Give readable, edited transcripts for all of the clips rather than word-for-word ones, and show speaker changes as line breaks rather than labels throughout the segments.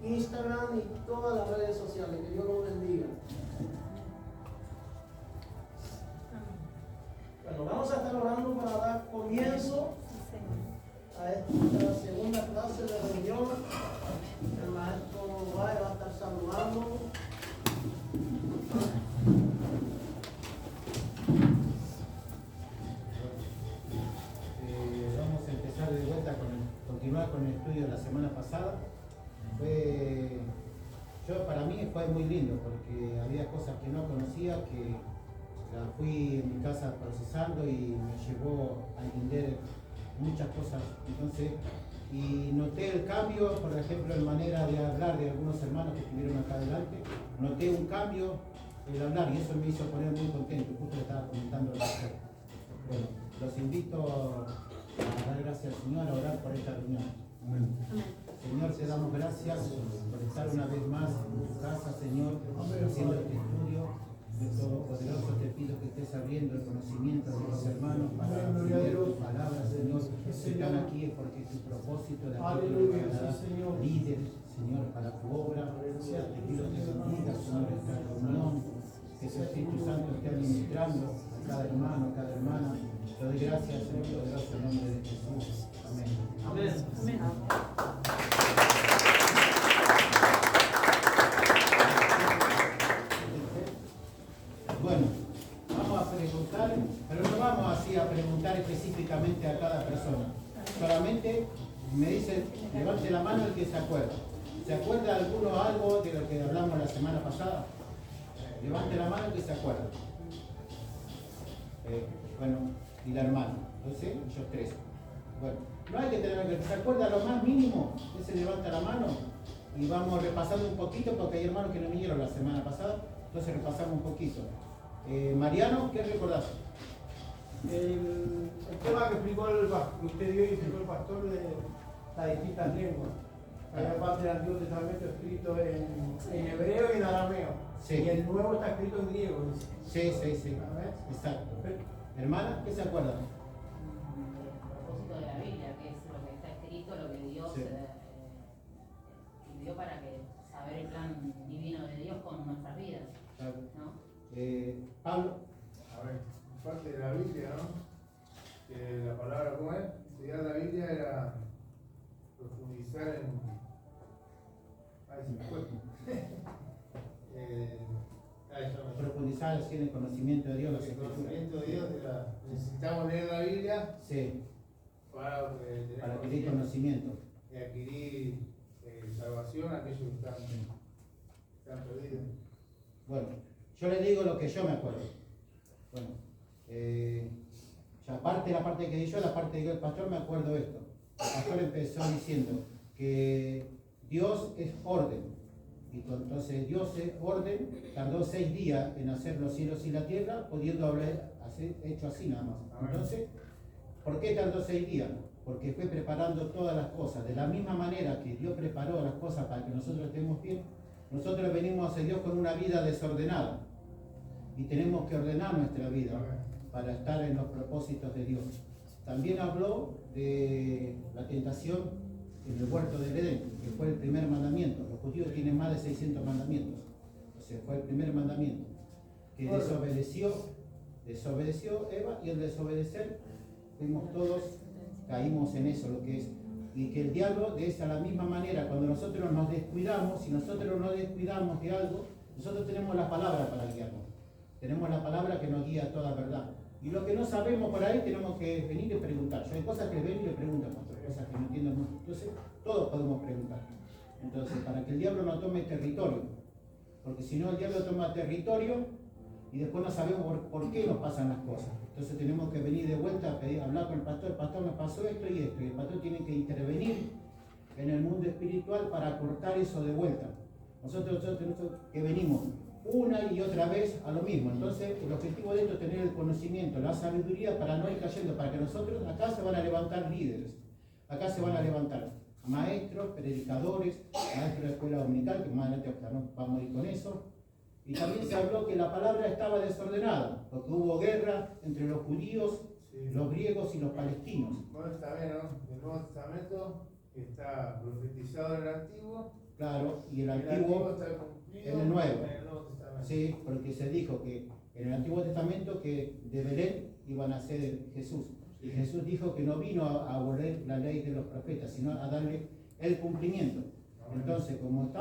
Instagram y todas las redes sociales. Que Dios los bendiga. Bueno, vamos a estar orando para dar comienzo a esta segunda clase de reunión. El maestro va a estar saludando.
Vamos a empezar de vuelta continuar con el estudio de la semana pasada. Para mí fue muy lindo porque había cosas que no conocía, que las fui en mi casa procesando y me llevó a entender muchas cosas. Entonces, y noté el cambio, por ejemplo, en manera de hablar de algunos hermanos que estuvieron acá adelante. Noté un cambio en hablar y eso me hizo poner muy contento. Justo le estaba comentando al pastor. Bueno, los invito a dar gracias al Señor, a orar por esta reunión. Amén. Señor, te damos gracias por estar una vez más en tu casa, Señor, haciendo este estudio. De Todopoderoso te pido que estés abriendo el conocimiento de los hermanos para entender tus palabras, Señor. Si están aquí es porque tu propósito de aquí para líderes, Señor, para tu obra. Te pido que bendiga, Señor, esta reunión, que su Espíritu Santo esté administrando a cada hermano, a cada hermana. Te doy gracias en el poderoso nombre de Jesús. Amén.
Amén. Amén.
Bueno, vamos a preguntar, pero no vamos así a preguntar específicamente a cada persona. Solamente me dicen, levante la mano el que se acuerda. ¿Se acuerda alguno algo de lo que hablamos la semana pasada? Levante la mano el que se acuerda. Bueno, y la hermana. Entonces, ellos tres. Bueno, no hay que tener que se acuerda lo más mínimo, que se levanta la mano y vamos repasando un poquito porque hay hermanos que no vinieron la semana pasada, entonces repasamos un poquito. Mariano, ¿qué recordás?
El tema que explicó que usted dio y explicó el pastor de las distintas lenguas. Hay una parte del Antiguo Testamento escrito en hebreo y en arameo.
Sí.
Y el Nuevo está escrito en griego.
Sí. Exacto. Hermana, ¿qué se acuerda?
El propósito de la Biblia, que es lo que está escrito, lo que Dios escribió para que saber el plan divino de Dios con nuestras vidas. ¿No?
Pablo.
A ver, parte de la Biblia, ¿no? Que la palabra, ¿cómo es? Estudiar la Biblia era profundizar en... Ay, se me fue.
Profundizar así en el conocimiento de Dios, las
El
escrituras.
conocimiento de Dios, necesitamos leer la Biblia
Sí,
para
adquirir conocimiento.
y adquirir salvación a aquellos que están perdidos.
Bueno, yo le digo lo que yo me acuerdo. Bueno, ya aparte la parte que di yo, la parte que dio el pastor, me acuerdo esto. El pastor empezó diciendo que Dios es orden. Y entonces Dios es orden, tardó 6 días en hacer los cielos y la tierra, pudiendo haber hecho así nada más. Entonces, ¿por qué tardó 6 días? Porque fue preparando todas las cosas. De la misma manera que Dios preparó las cosas para que nosotros estemos bien, nosotros venimos hacia Dios con una vida desordenada. Y tenemos que ordenar nuestra vida para estar en los propósitos de Dios. También habló de la tentación en el huerto del Edén, que fue el primer mandamiento. Los judíos tienen más de 600 mandamientos. O sea, fue el primer mandamiento. Que desobedeció Eva, y al desobedecer fuimos todos, caímos en eso, lo que es. Y que el diablo, de esa la misma manera, cuando nosotros nos descuidamos, si nosotros nos descuidamos de algo, nosotros tenemos la palabra para guiarnos. Tenemos la palabra que nos guía a toda verdad. Y lo que no sabemos por ahí tenemos que venir y preguntar. Yo hay cosas que ven y le preguntan, cosas que no entienden mucho. Entonces, todos podemos preguntar. Entonces, para que el diablo no tome territorio. Porque si no, el diablo toma territorio y después no sabemos por qué nos pasan las cosas. Entonces tenemos que venir de vuelta a pedir, hablar con el pastor me pasó esto y esto. Y el pastor tiene que intervenir en el mundo espiritual para cortar eso de vuelta. Nosotros que venimos una y otra vez a lo mismo. Entonces, el objetivo de esto es tener el conocimiento, la sabiduría para no ir cayendo, para que nosotros, acá se van a levantar líderes, acá se van a levantar maestros, predicadores, maestros de escuela dominical, que más adelante vamos a ir con eso. Y también se habló que la palabra estaba desordenada, porque hubo guerra entre los judíos, los griegos y los palestinos.
Bueno, está bien, ¿no? El Nuevo Testamento que está profetizado en el Antiguo.
Claro, y el
El
Antiguo
está cumplido
en el Nuevo.
en el Nuevo Testamento.
Sí, porque se dijo que en el Antiguo Testamento que de Belén iban a ser Jesús. Y Jesús dijo que no vino a abolir la ley de los profetas, sino a darle el cumplimiento. Entonces, como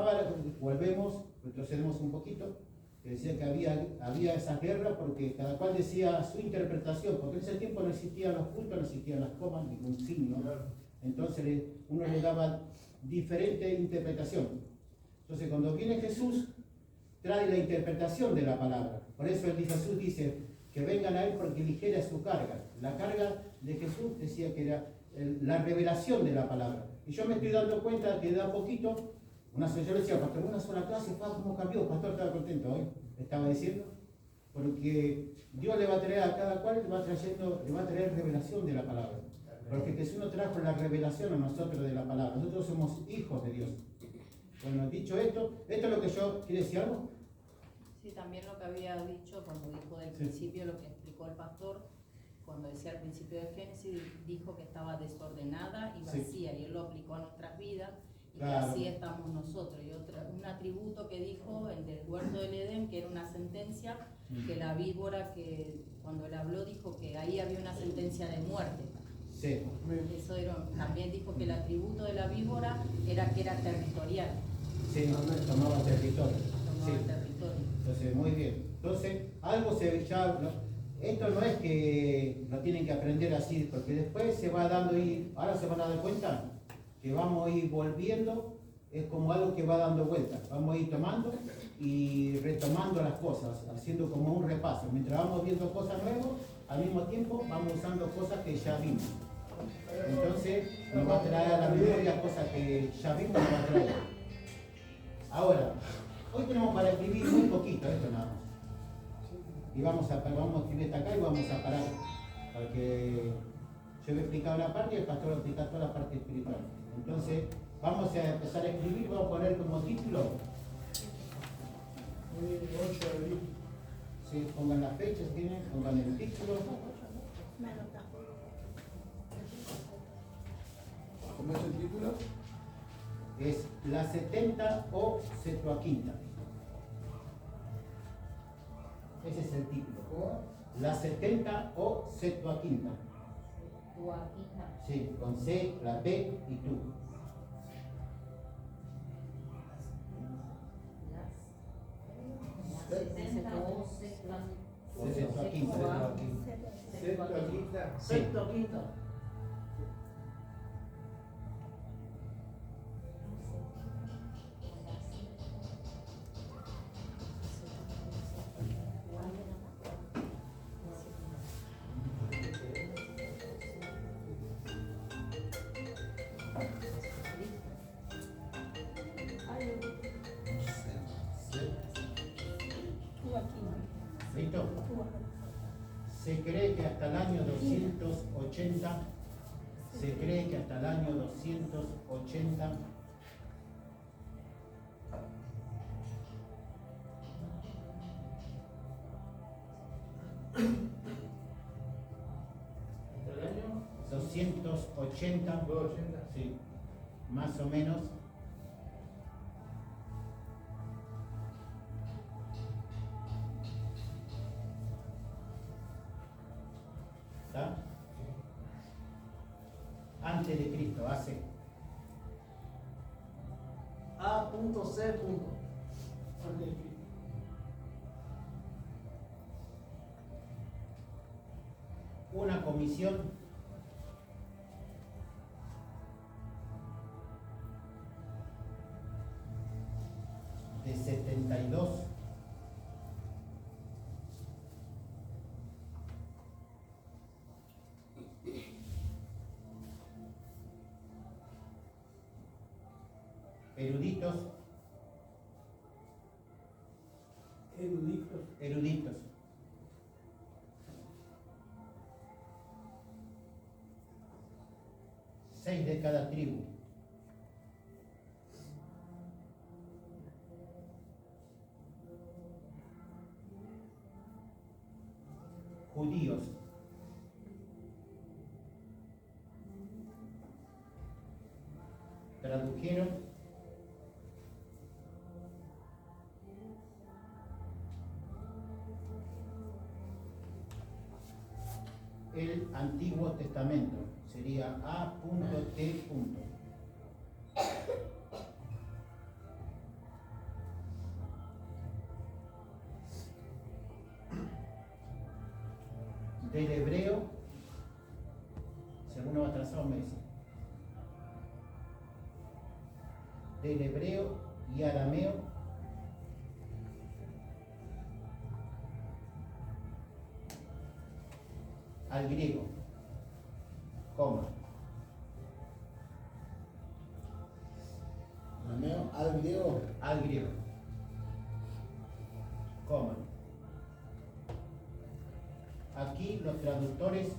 volvemos, retrocedemos un poquito, que decía que había esa guerra porque cada cual decía su interpretación, porque en ese tiempo no existían los puntos, no existían las comas, ningún signo.
Claro.
Entonces uno le daba diferente interpretación. Entonces cuando viene Jesús, trae la interpretación de la palabra. Por eso Jesús dice que vengan a él porque ligera es su carga. La carga de Jesús decía que era la revelación de la palabra. Y yo me estoy dando cuenta que de a poquito, yo le decía, pastor, una sola clase, ¿cómo cambió? Pastor estaba contento hoy, estaba diciendo, porque Dios le va a traer a cada cual, le va a traer revelación de la palabra. Porque Jesús nos trajo la revelación a nosotros de la palabra. Nosotros somos hijos de Dios. Bueno, dicho esto es lo que yo quiero decir algo.
Sí, también lo que había dicho cuando dijo del principio, lo que explicó el pastor, cuando decía al principio de Génesis, dijo que estaba desordenada y vacía, y él lo aplicó a nuestras vidas, y
Claro.
que así estamos nosotros. Y un atributo que dijo el del huerto del Edén, que era una sentencia, que la víbora, que cuando él habló, dijo que ahí había una sentencia de muerte.
Sí.
Eso también dijo que el atributo de la víbora era que era territorial.
Sí, tomaba territorio.
Tomaba
Sí.
territorio.
Entonces, muy bien. Entonces, algo esto no es que lo tienen que aprender así, porque después se va dando ahora se van a dar cuenta que vamos a ir volviendo, es como algo que va dando vueltas. Vamos a ir tomando y retomando las cosas, haciendo como un repaso. Mientras vamos viendo cosas nuevas, al mismo tiempo vamos usando cosas que ya vimos. Entonces, nos va a traer a la memoria cosas que ya vimos, nos va a traer. Ahora, hoy tenemos para escribir muy poquito, esto nada más. Y vamos a escribir hasta acá y vamos a parar. Porque yo voy a explicar una parte y el pastor va a explicar toda la parte espiritual. Entonces, vamos a empezar a escribir, vamos a poner como título.
8 de abril.
Sí, pongan las fechas, pongan el título.
¿Cómo es el título?
Es la 70 o Septuaginta. Ese es el título.
¿Cómo?
La 70 o Septuaginta. Sí, con C, la B y tú. Septuaginta. Sí.
Sexto, quinto.
¿Listo? Se cree que hasta el año 280, se cree que hasta el año 280
¿Hasta el año?
280,
280.
sí, más o menos. ¿Está? Antes de Cristo, hace.
A.C.
Antes de Cristo.
Una comisión de 72 eruditos, eruditos. Seis de cada tribu. Judíos. tradujeron el Antiguo Testamento, sería A.T. Del hebreo, si alguno va atrasado me dice, del hebreo y arameo al griego, coma.
Arameo al griego.
Al griego, coma. Aquí los traductores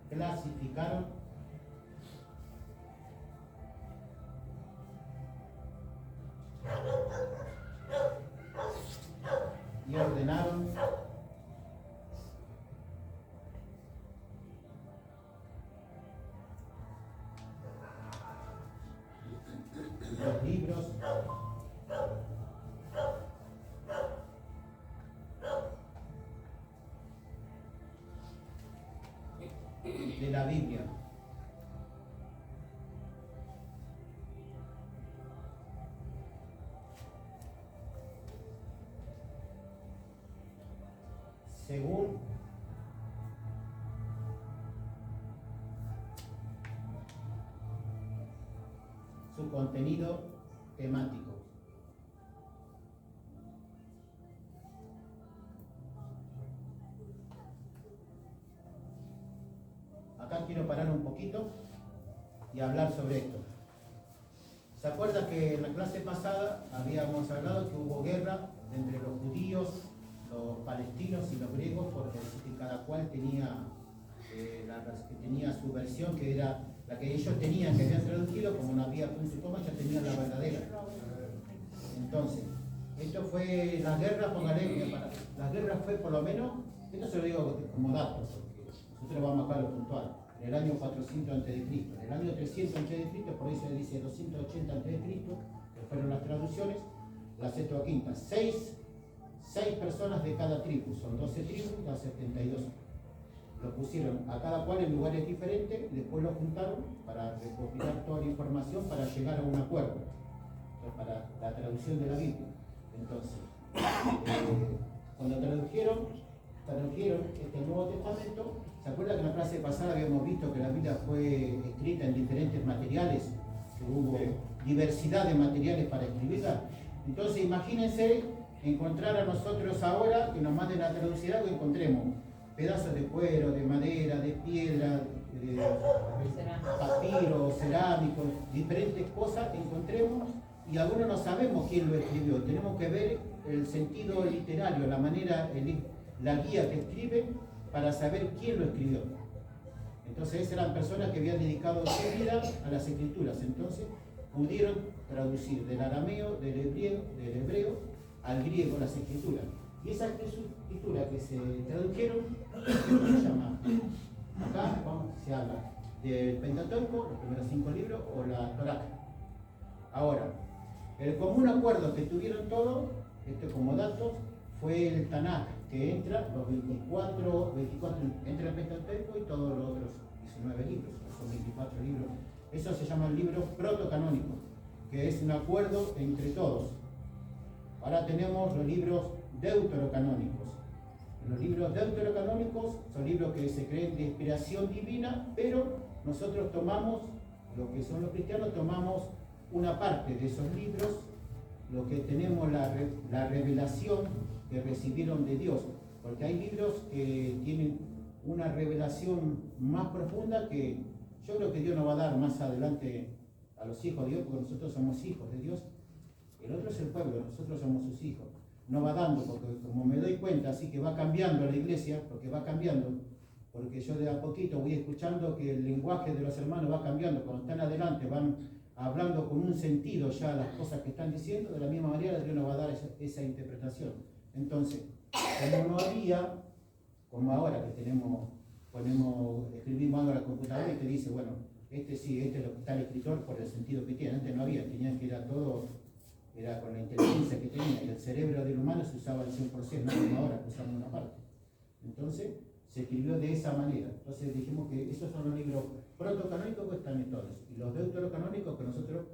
clasificaron y ordenaron los libros de la Biblia. Según su contenido temático. Acá quiero parar un poquito y hablar sobre esto. ¿Se acuerda que en la clase pasada habíamos hablado que hubo guerra entre los judíos, los palestinos y los griegos, porque cada cual tenía, tenía su versión, que era la que ellos tenían, que habían traducido, como no había punto y coma, ya tenían la verdadera. Entonces, esto fue la guerra, póngale, la guerra fue por lo menos, esto se lo digo como datos, porque nosotros vamos acá a lo puntual, en el año 400 a.C., en el año 300 a.C., por eso se dice 280 a.C., que fueron las traducciones, la Septuaginta, 6 personas de cada tribu, son 12 tribus, las 72. Lo pusieron a cada cual en lugares diferentes, después lo juntaron para recopilar toda la información para llegar a un acuerdo, para la traducción de la Biblia. Entonces, cuando tradujeron este Nuevo Testamento, ¿se acuerdan que en la clase pasada habíamos visto que la Biblia fue escrita en diferentes materiales, que hubo diversidad de materiales para escribirla? Entonces, imagínense encontrar a nosotros ahora que nos manden a traducir algo y encontremos pedazos de cuero, de madera, de piedra, de papiro, cerámico, diferentes cosas que encontremos y algunos no sabemos quién lo escribió. Tenemos que ver el sentido literario, la manera, la guía que escribe para saber quién lo escribió. Entonces esas eran personas que habían dedicado su vida a las escrituras. Entonces pudieron traducir del arameo, del hebreo al griego las escrituras. Y esas escrituras que se tradujeron, ¿cómo se llama? Acá se habla del Pentateuco, los primeros 5 libros, o la Torá. Ahora, el común acuerdo que tuvieron todos, como datos, fue el Tanakh, que entra los 24 entra el Pentateuco y todos los otros 19 libros, son 24 libros. Eso se llama el libro protocanónico, que es un acuerdo entre todos. Ahora tenemos los libros deuterocanónicos. Los libros deuterocanónicos son libros que se creen de inspiración divina, pero nosotros tomamos, lo que son los cristianos, tomamos una parte de esos libros, lo que tenemos la revelación que recibieron de Dios, porque hay libros que tienen una revelación más profunda que yo creo que Dios nos va a dar más adelante a los hijos de Dios, porque nosotros somos hijos de Dios. El otro es el pueblo, nosotros somos sus hijos. No va dando, porque como me doy cuenta, así que va cambiando la iglesia, porque va cambiando, porque yo de a poquito voy escuchando que el lenguaje de los hermanos va cambiando, cuando están adelante van hablando con un sentido ya las cosas que están diciendo, de la misma manera Dios nos va a dar esa interpretación. Entonces, como no había, como ahora que escribimos algo en la computadora y te dice, bueno, este es lo que está el escritor por el sentido que tiene. Antes no había, tenían que ir a todo, era con la inteligencia que tenía, y el cerebro del humano se usaba al 100%, no como ahora que usamos una parte. Entonces, se escribió de esa manera. Entonces dijimos que esos son los libros protocanónicos que están en todos, y los deuterocanónicos que nosotros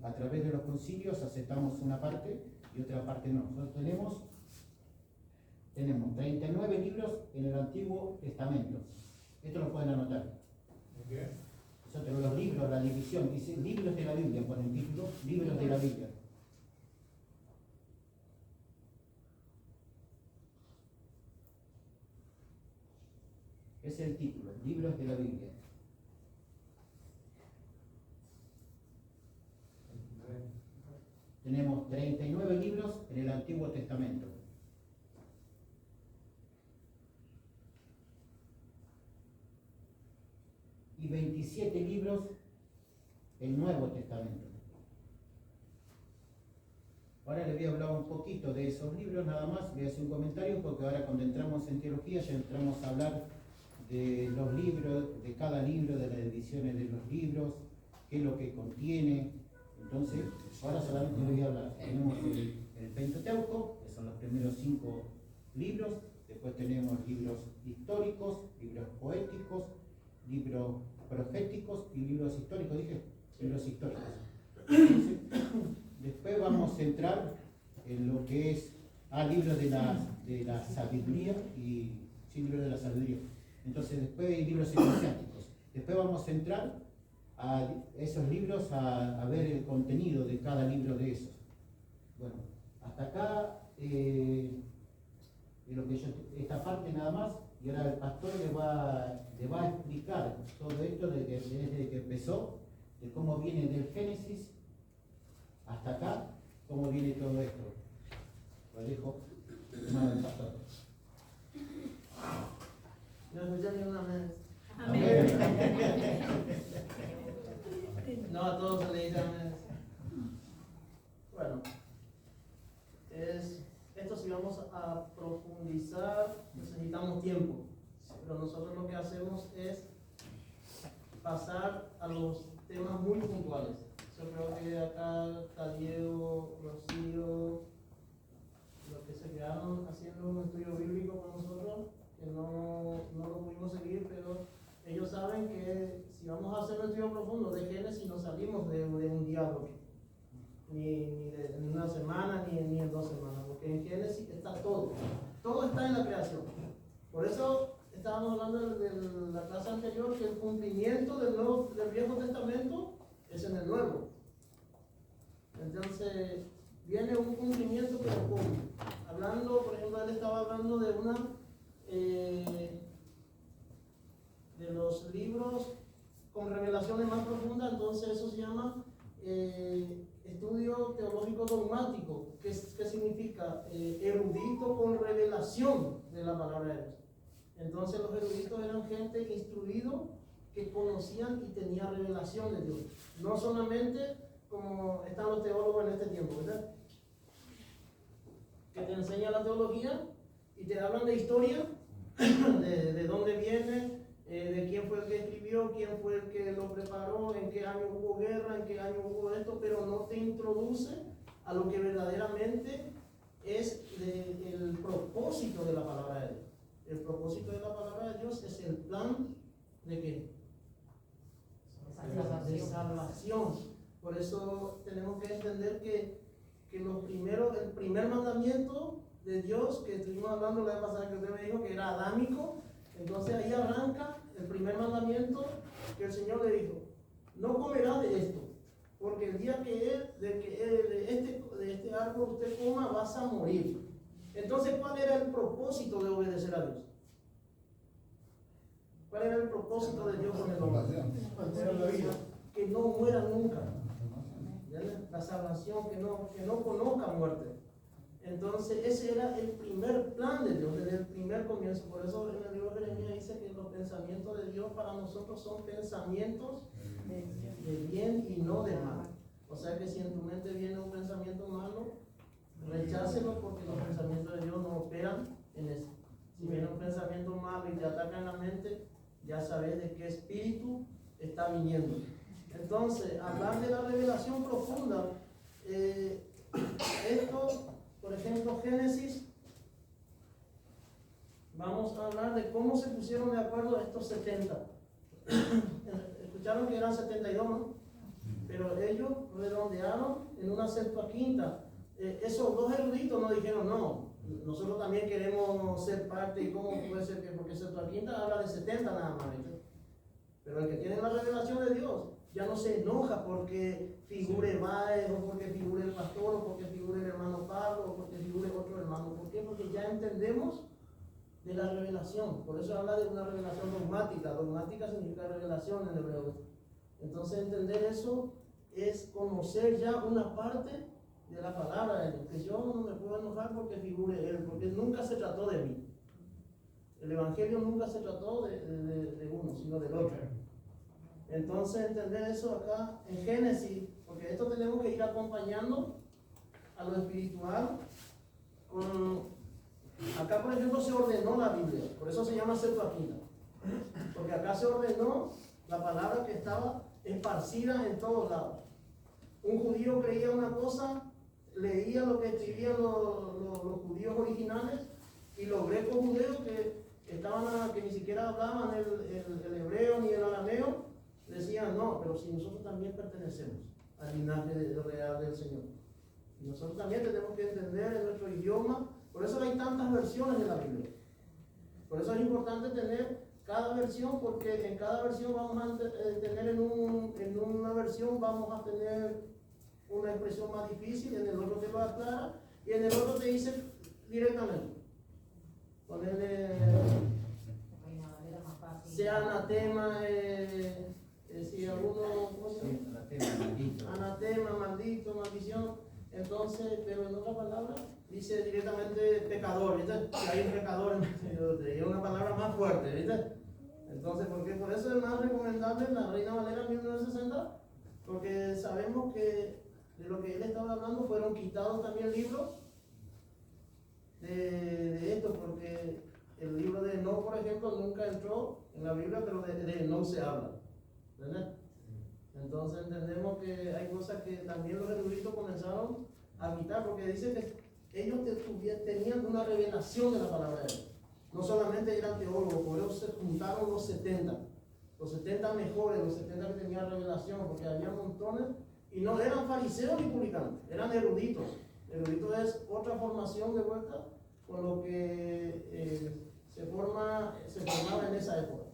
a través de los concilios aceptamos una parte y otra parte no. Nosotros tenemos 39 libros en el Antiguo Testamento. Esto lo pueden anotar.
¿Qué?
Nosotros los libros, la división, dice libros de la Biblia, ponen título, libros de la Biblia. Es el título, libros de la Biblia. Tenemos 39 libros en el Antiguo Testamento. Y 27 libros en el Nuevo Testamento. Ahora les voy a hablar un poquito de esos libros, nada más. Voy a hacer un comentario porque ahora cuando entramos en teología ya entramos a hablar de los libros, de cada libro, de las ediciones de los libros, qué es lo que contiene. Entonces, ahora solamente les voy a hablar. Tenemos el Pentateuco, que son los primeros 5 libros. Después tenemos libros históricos, libros poéticos, libros proféticos y libros históricos. Dije, libros históricos. Entonces, después vamos a entrar en lo que es libros de la sabiduría y libros de la sabiduría. Entonces después hay libros eclesiásticos. Después vamos a entrar a esos libros a ver el contenido de cada libro de esos. Bueno, hasta acá esta parte nada más, y ahora el pastor le va a explicar todo esto desde que empezó, de cómo viene del Génesis hasta acá, cómo viene todo esto. Lo dejo en manos del pastor.
No escuchan ni una amén.
Amén.
No a todos se le dice amén. Bueno, esto si vamos a profundizar necesitamos tiempo, pero nosotros lo que hacemos es pasar a los temas muy puntuales. Yo creo que acá está Diego, Rocío, los que se quedaron haciendo un estudio bíblico con nosotros, que no lo pudimos seguir, pero ellos saben que si vamos a hacer un estudio profundo de Génesis no salimos de un diálogo, ni en una semana, ni en 2 semanas, porque en Génesis está todo está en la creación. Por eso estábamos hablando de la clase anterior, que el cumplimiento del Viejo Testamento es en el Nuevo. Entonces, viene un cumplimiento, pero ¿cómo? Hablando, por ejemplo, él estaba hablando de de los libros con revelaciones más profundas, entonces eso se llama estudio teológico dogmático, que significa erudito con revelación de la palabra de Dios. Entonces los eruditos eran gente instruido que conocían y tenía revelación de Dios, no solamente como están los teólogos en este tiempo, ¿verdad? Que te enseñan la teología y te hablan de historia, de dónde viene, de quién fue el que escribió, quién fue el que lo preparó, en qué año hubo guerra, en qué año hubo esto, pero no te introduce a lo que verdaderamente es el propósito de la palabra de Dios. El propósito de la palabra de Dios es el plan de ¿qué? De salvación. Por eso tenemos que entender que el primer mandamiento de Dios, que estuvimos hablando la vez pasada que usted me dijo que era adámico, entonces ahí arranca el primer mandamiento que el Señor le dijo: no comerá de esto, porque el día de este árbol usted coma vas a morir. Entonces, ¿cuál era el propósito de obedecer a Dios? ¿Cuál era el propósito de Dios con el hombre? Que no muera nunca. La salvación, que no conozca muerte. Entonces ese era el primer plan de Dios desde el primer comienzo. Por eso en el libro de Jeremías dice que los pensamientos de Dios para nosotros son pensamientos de bien y no de mal. O sea que si en tu mente viene un pensamiento malo, rechácelo porque los pensamientos de Dios no operan en eso. Si viene un pensamiento malo y te ataca en la mente, ya sabes de qué espíritu está viniendo. Entonces, hablar de la revelación profunda, esto, por ejemplo, Génesis, vamos a hablar de cómo se pusieron de acuerdo estos 70. Escucharon que eran 72, ¿no? Pero ellos redondearon en una Septuaginta. Esos dos eruditos no dijeron, no, nosotros también queremos ser parte, y cómo puede ser que, porque Septuaginta habla de 70 nada más, ¿viste? Pero el que tiene la revelación de Dios ya no se enoja porque figure Baez, o porque figure el pastor, o porque figure el hermano Pablo, o porque figure otro hermano. ¿Por qué? Porque ya entendemos de la revelación. Por eso habla de una revelación dogmática. Dogmática significa revelación en hebreo. Entonces entender eso es conocer ya una parte de la palabra de Dios, que yo no me puedo enojar porque figure Él, porque nunca se trató de mí. El Evangelio nunca se trató de uno, sino del otro. Entonces entender eso acá en Génesis, porque esto tenemos que ir acompañando a lo espiritual. Acá por ejemplo se ordenó la Biblia, por eso se llama Septuaginta, porque acá se ordenó la palabra que estaba esparcida en todos lados. Un judío creía una cosa, leía lo que escribían los judíos originales, y los grecos judeos que ni siquiera hablaban el hebreo ni el arameo, decían, no, pero si nosotros también pertenecemos al linaje real del Señor. Y nosotros también tenemos que entender en nuestro idioma. Por eso hay tantas versiones de la Biblia. Por eso es importante tener cada versión, porque en cada versión vamos a tener en una versión vamos a tener una expresión más difícil, en el otro te lo aclara, y en el otro te dice directamente. Ponerle sea anatema, si alguno,
Sí,
anatema, maldito, maldición. Entonces, pero en otra palabra dice directamente pecador, ¿viste? Que hay un pecador, es una palabra más fuerte, ¿viste? Entonces, porque por eso es más recomendable la Reina Valera 1960, porque sabemos que de lo que él estaba hablando fueron quitados también libros de esto, porque el libro de Enoc, por ejemplo, nunca entró en la Biblia, pero de Enoc se habla, ¿verdad? Entonces entendemos que hay cosas que también los eruditos comenzaron a quitar, porque dice que ellos tenían una revelación de la palabra de Dios. No solamente eran teólogos, por eso se juntaron los 70 mejores, los 70 que tenían revelación, porque había montones, y no eran fariseos ni publicanos, eran eruditos. Erudito es otra formación de vuelta con lo que se formaba en esa época.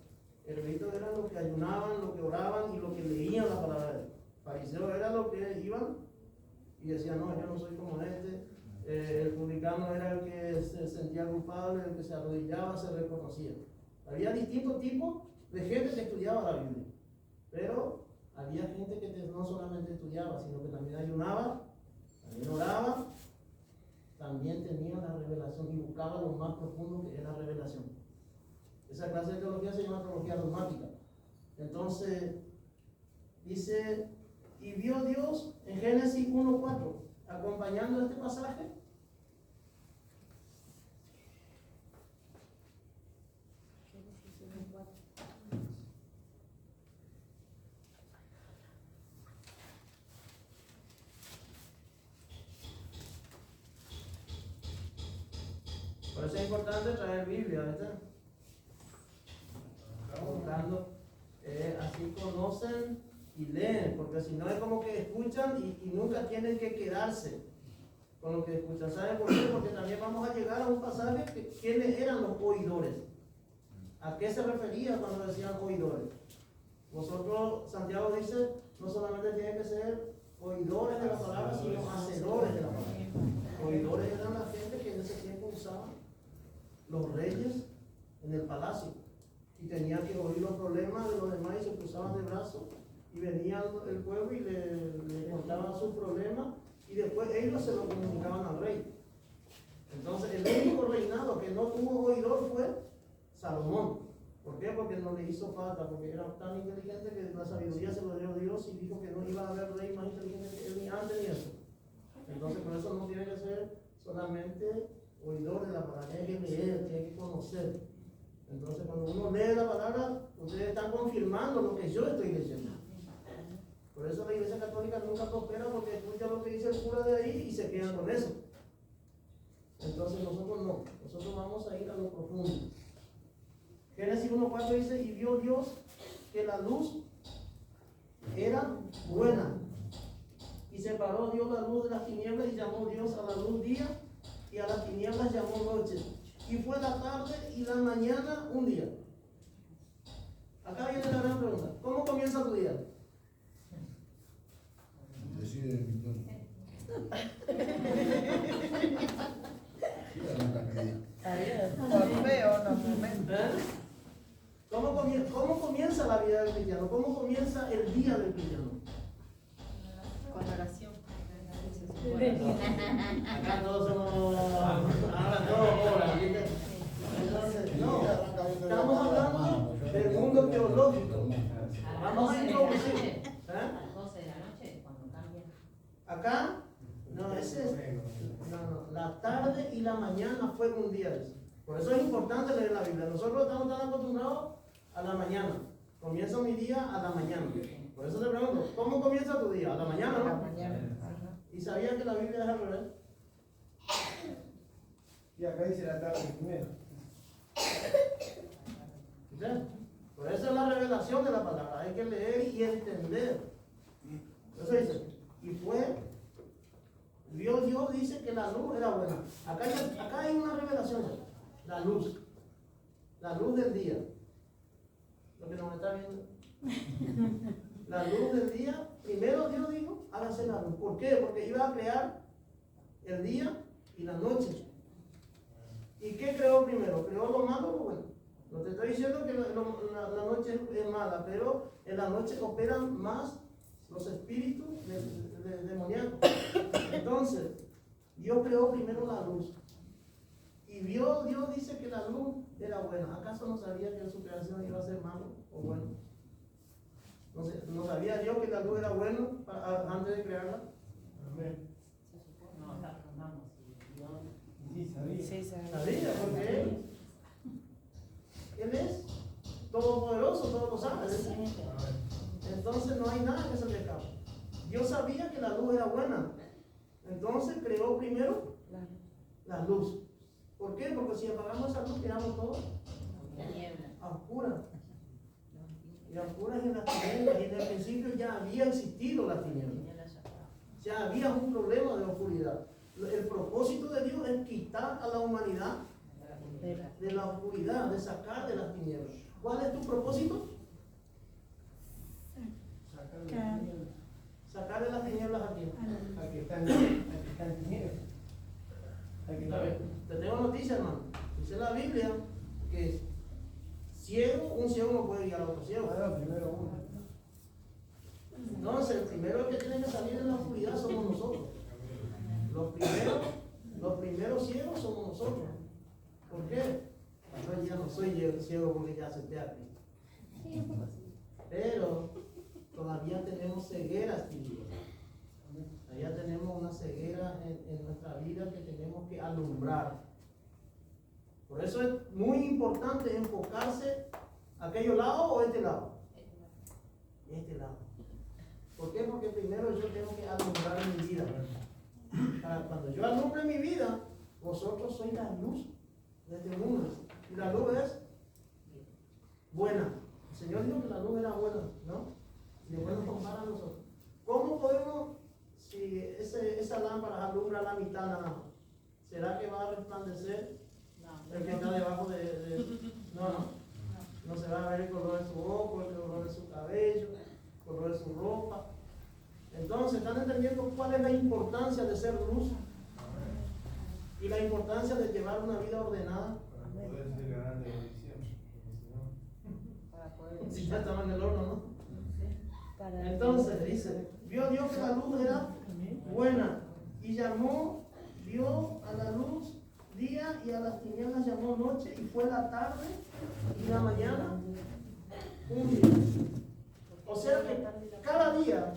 Eruditos eran los que ayunaban, los que oraban y los que leían la palabra de Dios. Fariseos eran los que iban y decían, no, yo no soy como este. El publicano era el que se sentía culpable, el que se arrodillaba, se reconocía. Había distintos tipos de gente que estudiaba la Biblia, pero había gente que no solamente estudiaba, sino que también ayunaba, también oraba, también tenía la revelación y buscaba lo más profundo que es la revelación. Esa clase de teología se llama teología dogmática. Entonces, dice, y vio Dios en Génesis 1:4, acompañando este pasaje. Por eso es importante traer Biblia, ¿verdad? Buscando, así conocen y leen, porque si no es como que escuchan y nunca tienen que quedarse con lo que escuchan. ¿Saben por qué? Porque también vamos a llegar a un pasaje que quiénes eran los oidores. ¿A qué se refería cuando decían oidores? Vosotros, Santiago dice, no solamente tienen que ser oidores de la palabra, sino hacedores de la palabra. Oidores eran la gente que en ese tiempo usaban los reyes en el palacio y tenían que oír los problemas de los demás y se cruzaban de brazos y venían el pueblo y le contaban sus problemas y después ellos se lo comunicaban al rey. Entonces el único reinado que no tuvo oidor fue Salomón, ¿Por qué? Porque no le hizo falta, porque era tan inteligente que la sabiduría se lo dio Dios y dijo que no iba a haber rey más inteligente que él ni antes ni eso. Entonces, por eso no tiene que ser solamente oidor de la palabra, tiene que leer, tiene que conocer. Entonces, cuando uno lee la palabra, ustedes están confirmando lo que yo estoy leyendo. Por eso la Iglesia Católica nunca prospera, porque escucha lo que dice el cura de ahí y se quedan con eso. Entonces nosotros no, nosotros vamos a ir a lo profundo. Génesis 1:4 dice, y vio Dios que la luz era buena. Y separó Dios la luz de las tinieblas y llamó Dios a la luz día y a las tinieblas llamó noche. Y fue la tarde y la mañana un día. Acá viene la gran pregunta. ¿Cómo comienza tu día?
Decide el pintón.
¿Cómo comienza la vida del cristiano? ¿Cómo comienza el día del cristiano?
Con oración.
Acá todos somos. Ahora todos oran. Entonces, no. Estamos hablando del mundo teológico. Vamos a introducir.
A las 12 de la noche, cuando cambia.
Acá, no, ese es. No, la tarde y la mañana fue un día de eso. Por eso es importante leer la Biblia. Nosotros estamos tan acostumbrados a la mañana. Comienza mi día a la mañana. Por eso te pregunto, ¿cómo comienza tu día? A la mañana, ¿no?
A la mañana.
¿Y sabían que la Biblia es al revés?
Y acá dice la tarde primero.
¿Sí? Por eso es la revelación de la palabra. Hay que leer y entender. Por eso dice, y fue, Dios dice que la luz era buena. Acá hay una revelación. La luz del día. Lo que nos está viendo. La luz del día. Primero Dios dijo, hágase la luz. ¿Por qué? Porque iba a crear el día y la noche. ¿Y qué creó primero? ¿Creó lo malo o lo bueno? No te estoy diciendo que la noche es mala, pero en la noche operan más los espíritus demoníacos. Entonces, Dios creó primero la luz. Y Dios dice que la luz era buena. ¿Acaso no sabía que su creación iba a ser malo o bueno? ¿No sabía Dios que la luz era buena antes de crearla?
Amén.
No, acá preguntamos si Dios.
Sí, sabía.
Sabía, porque Él es todopoderoso, todo lo sabe. Entonces no hay nada que se le escape. Dios sabía que la luz era buena. Entonces creó primero la luz. ¿Por qué? Porque si apagamos esa luz, quedamos todos a oscuras. Y a oscuras en las tinieblas. Y en el principio ya había existido las tinieblas. Ya había un problema de oscuridad. El propósito de Dios es quitar a la humanidad de la oscuridad, de sacar de las tinieblas. ¿Cuál es tu propósito? Sacar de las tinieblas a quién.
Al que está en tinieblas.
Te tengo noticias, hermano. Dice la Biblia que un ciego no puede guiar a otro ciego.
Primero uno.
Entonces, el primero que tiene que salir de la oscuridad somos nosotros. Los primeros ciegos somos nosotros. ¿Por qué? Yo ya no soy ciego porque ya acepté a Cristo. Pero todavía tenemos ceguera espiritual. Todavía tenemos una ceguera en nuestra vida que tenemos que alumbrar. Por eso es muy importante enfocarse a aquellos lados o este lado. Este lado. ¿Por qué? Porque primero yo tengo que alumbrar mi vida. Cuando yo alumbre mi vida, vosotros sois la luz de este mundo. Y la luz es buena. El Señor dijo que la luz era buena, ¿no? Y después nos compara a nosotros. ¿Cómo podemos, si esa lámpara alumbra la mitad nada más, será que va a resplandecer el que está debajo no se va a ver el color de su ojo, el color de su cabello, el color de su ropa? Entonces, ¿están entendiendo cuál es la importancia de ser luz? Y la importancia de llevar una vida ordenada.
Para poder ser canal de bendición.
Para poder.
Si ya estaba en el horno, ¿no? Entonces, dice, vio Dios que la luz era buena y llamó Dios a la luz día y a las tinieblas llamó noche y fue la tarde y la mañana un día. O sea que cada día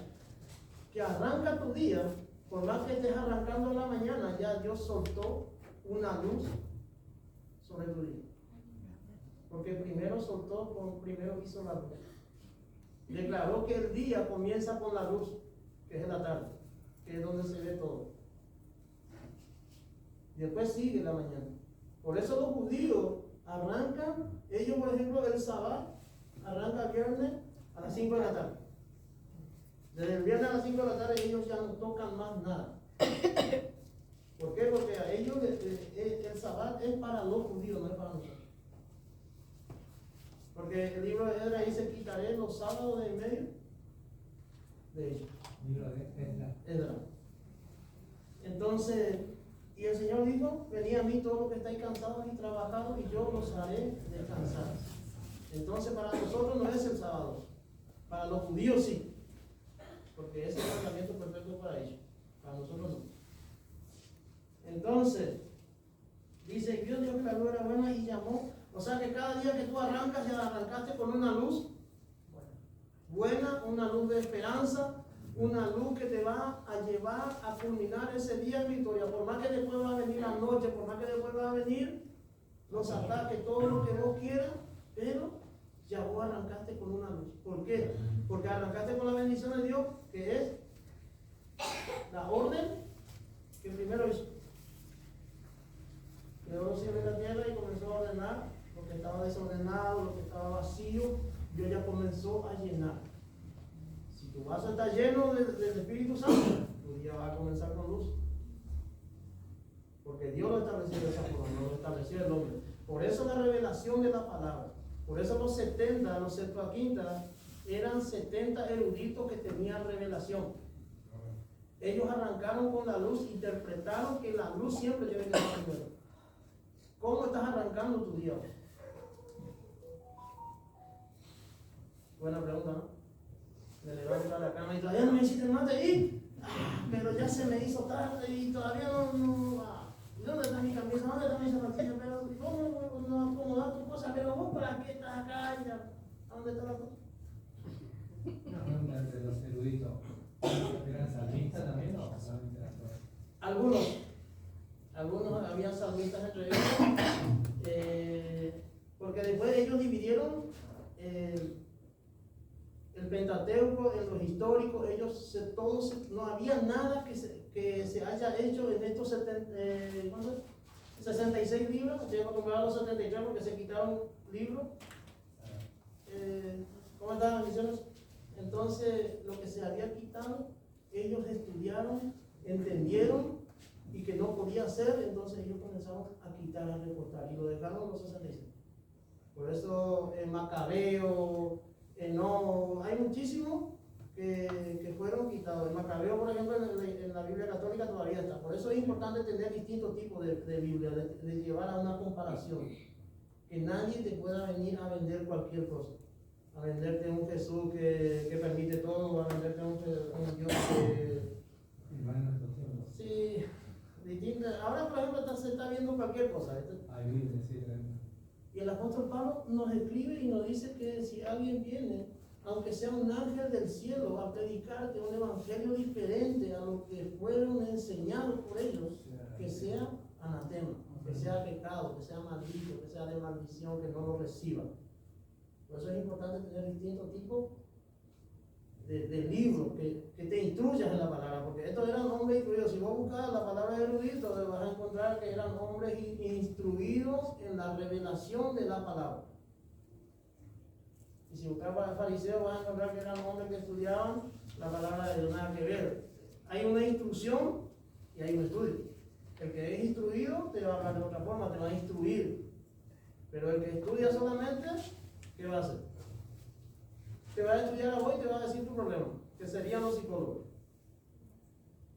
que arranca tu día, por más que estés arrancando en la mañana, ya Dios soltó una luz sobre tu día. Porque primero hizo la luz. Declaró que el día comienza con la luz, que es en la tarde, que es donde se ve todo. Y después sigue la mañana. Por eso los judíos arrancan, ellos por ejemplo el sábado, arranca el viernes a las 5 de la tarde. Desde el viernes a las 5 de la tarde ellos ya no tocan más nada. ¿Por qué? Porque a ellos el sábado es para los judíos, no es para nosotros. Porque el libro de Esdras dice: quitaré los sábados de en medio de ellos.
Libro de
Esdras. Entonces, y el Señor dijo: venid a mí todos los que estáis cansados y trabajados, y yo los haré descansar. Entonces, para nosotros no es el sábado, para los judíos sí, porque es el mandamiento perfecto para ellos, para nosotros no. Entonces, dice: Dios dijo que la luz era buena y llamó. O sea que cada día que tú arrancas, ya arrancaste con una luz buena, una luz de esperanza, una luz que te va a llevar a culminar ese día en victoria. Por más que después va a venir la noche, por más que después va a venir los ataques, todo lo que vos quieras, pero ya vos arrancaste con una luz. ¿Por qué? Porque arrancaste con la bendición de Dios, que es la orden que primero hizo. Creó los cielos y la tierra y comenzó a ordenar lo que estaba desordenado, lo que estaba vacío. Dios ya comenzó a llenar. Si tu vaso está lleno del Espíritu Santo, tu día va a comenzar con luz. Porque Dios lo estableció de esa forma, no lo estableció el hombre. Por eso la revelación de la palabra. Por eso los 70, los Septuaginta, eran 70 eruditos que tenían revelación. Ellos arrancaron con la luz, interpretaron que la luz siempre tiene que ser primero. ¿Cómo estás arrancando tu día? Buena pregunta, ¿no? Me levanto a la cama y todavía no me hiciste mate y pero ya se me hizo tarde y todavía no. ¿Dónde está mi camisa? ¿Dónde está mi zapatilla? Pero ¿cómo no acomodar tu cosa? Pero vos, ¿para qué estás acá? ¿A dónde está la cosa?
Una pregunta entre los eruditos. ¿Eran salmistas también o solamente eran todos?
Algunos habían salmistas entre ellos, porque después ellos dividieron el Pentateuco en los históricos. Ellos todos, no había nada que se haya hecho en estos 66 libros. Estoy acostumbrado a los 73 porque se quitaron libros. ¿Cómo están las misiones? Entonces, lo que se había quitado, ellos estudiaron, entendieron, y que no podía hacer, entonces ellos comenzaron a quitar, a recortar, y lo dejaron los 66. Por eso Macabeo, no, hay muchísimos que fueron quitados. El Macabeo, por ejemplo, en la Biblia católica todavía está. Por eso es importante tener distintos tipos de Biblia, de llevar a una comparación. Que nadie te pueda venir a vender cualquier cosa. A venderte un Jesús que permite todo, a venderte un Dios que... Sí, distinta. Ahora, por ejemplo, se está viendo cualquier cosa. Y el apóstol Pablo nos escribe y nos dice que si alguien viene, aunque sea un ángel del cielo, a predicarte un evangelio diferente a lo que fueron enseñados por ellos, que sea anatema, que sea pecado, que sea maldito, que sea de maldición, que no lo reciba. Por eso es importante tener distintos tipos de libros que te instruyas en la palabra, porque estos eran hombres instruidos. Si vos buscas la palabra erudito, te vas a encontrar que eran hombres instruidos en la revelación de la palabra. Y si buscas para fariseos, vas a encontrar que eran hombres que estudiaban la palabra de Dios. Nada que ver. Hay una instrucción y hay un estudio. El que es instruido te va a hablar de otra forma, te va a instruir. Pero el que estudia solamente, ¿qué va a hacer? Te va a estudiar a vos y te va a decir tu problema, que serían los psicólogos.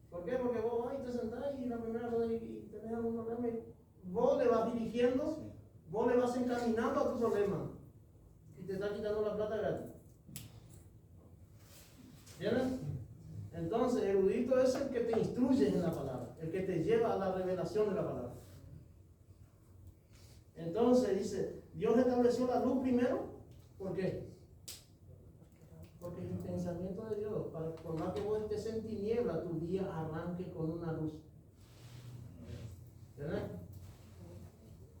¿Por qué? Porque vos vas y te sentás y la primera cosa y tenés algún problema y vos le vas dirigiendo, vos le vas encaminando a tu problema y te está quitando la plata gratis. ¿Entiendes? Entonces, erudito es el que te instruye en la palabra, el que te lleva a la revelación de la palabra. Entonces dice, Dios estableció la luz primero. ¿Por qué? Porque es el pensamiento de Dios. Por más que vos estés en tiniebla, tu día arranque con una luz. ¿Verdad?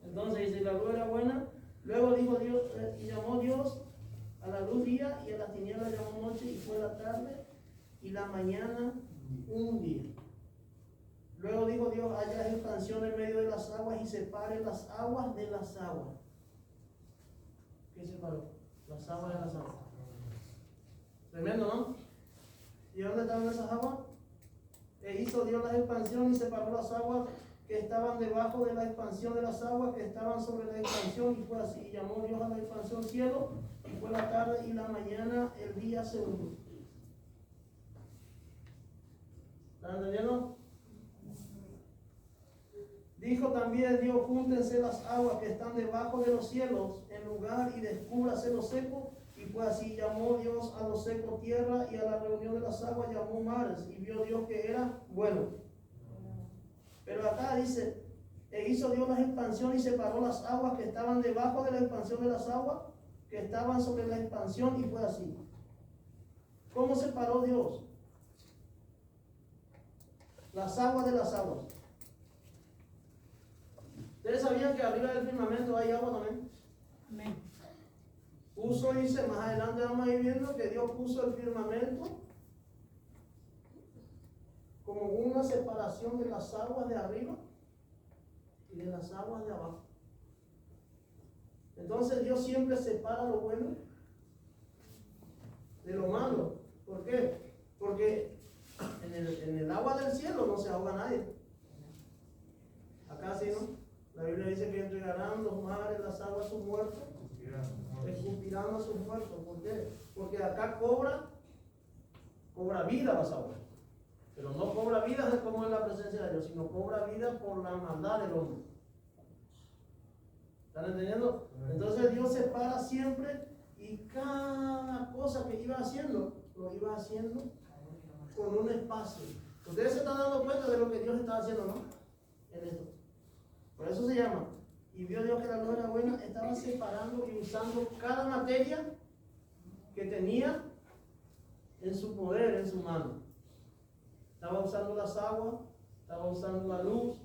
Entonces dice, la luz era buena. Luego dijo Dios, y llamó Dios a la luz día, y a las tinieblas llamó noche, y fue la tarde y la mañana un día. Luego dijo Dios, haya expansión en medio de las aguas y separe las aguas de las aguas. ¿Qué separó? Las aguas de las aguas. Tremendo, ¿no? ¿Y dónde estaban esas aguas? Hizo Dios la expansión y separó las aguas que estaban debajo de la expansión de las aguas que estaban sobre la expansión, y fue así. Y llamó Dios a la expansión cielo, y fue la tarde y la mañana el día segundo. ¿Están entendiendo? Dijo también Dios, júntense las aguas que están debajo de los cielos en lugar y descúbrase lo seco. Y fue así. Llamó Dios a lo seco tierra, y a la reunión de las aguas llamó mares. Y vio Dios que era bueno. Pero acá dice, hizo Dios las expansiones y separó las aguas que estaban debajo de la expansión de las aguas que estaban sobre la expansión, y fue así. ¿Cómo separó Dios las aguas de las aguas? ¿Ustedes sabían que arriba del firmamento hay agua también?
Amén.
Puso, dice, más adelante vamos a ir viendo que Dios puso el firmamento como una separación de las aguas de arriba y de las aguas de abajo. Entonces Dios siempre separa lo bueno de lo malo. ¿Por qué? Porque en el agua del cielo no se ahoga nadie. Acá sí, ¿no? La Biblia dice que entregarán los mares, las aguas a sus muertos, escupirán a sus muertos. ¿Por qué? Porque acá cobra vida las aguas. Pero no cobra vida como en la presencia de Dios, sino cobra vida por la maldad del hombre. ¿Están entendiendo? Entonces Dios separa siempre, y cada cosa que iba haciendo, lo iba haciendo con un espacio. Ustedes se están dando cuenta de lo que Dios está haciendo, ¿no? En esto. Por eso se llama. Y vio Dios que la luz era buena, estaba separando y usando cada materia que tenía en su poder, en su mano. Estaba usando las aguas, estaba usando la luz,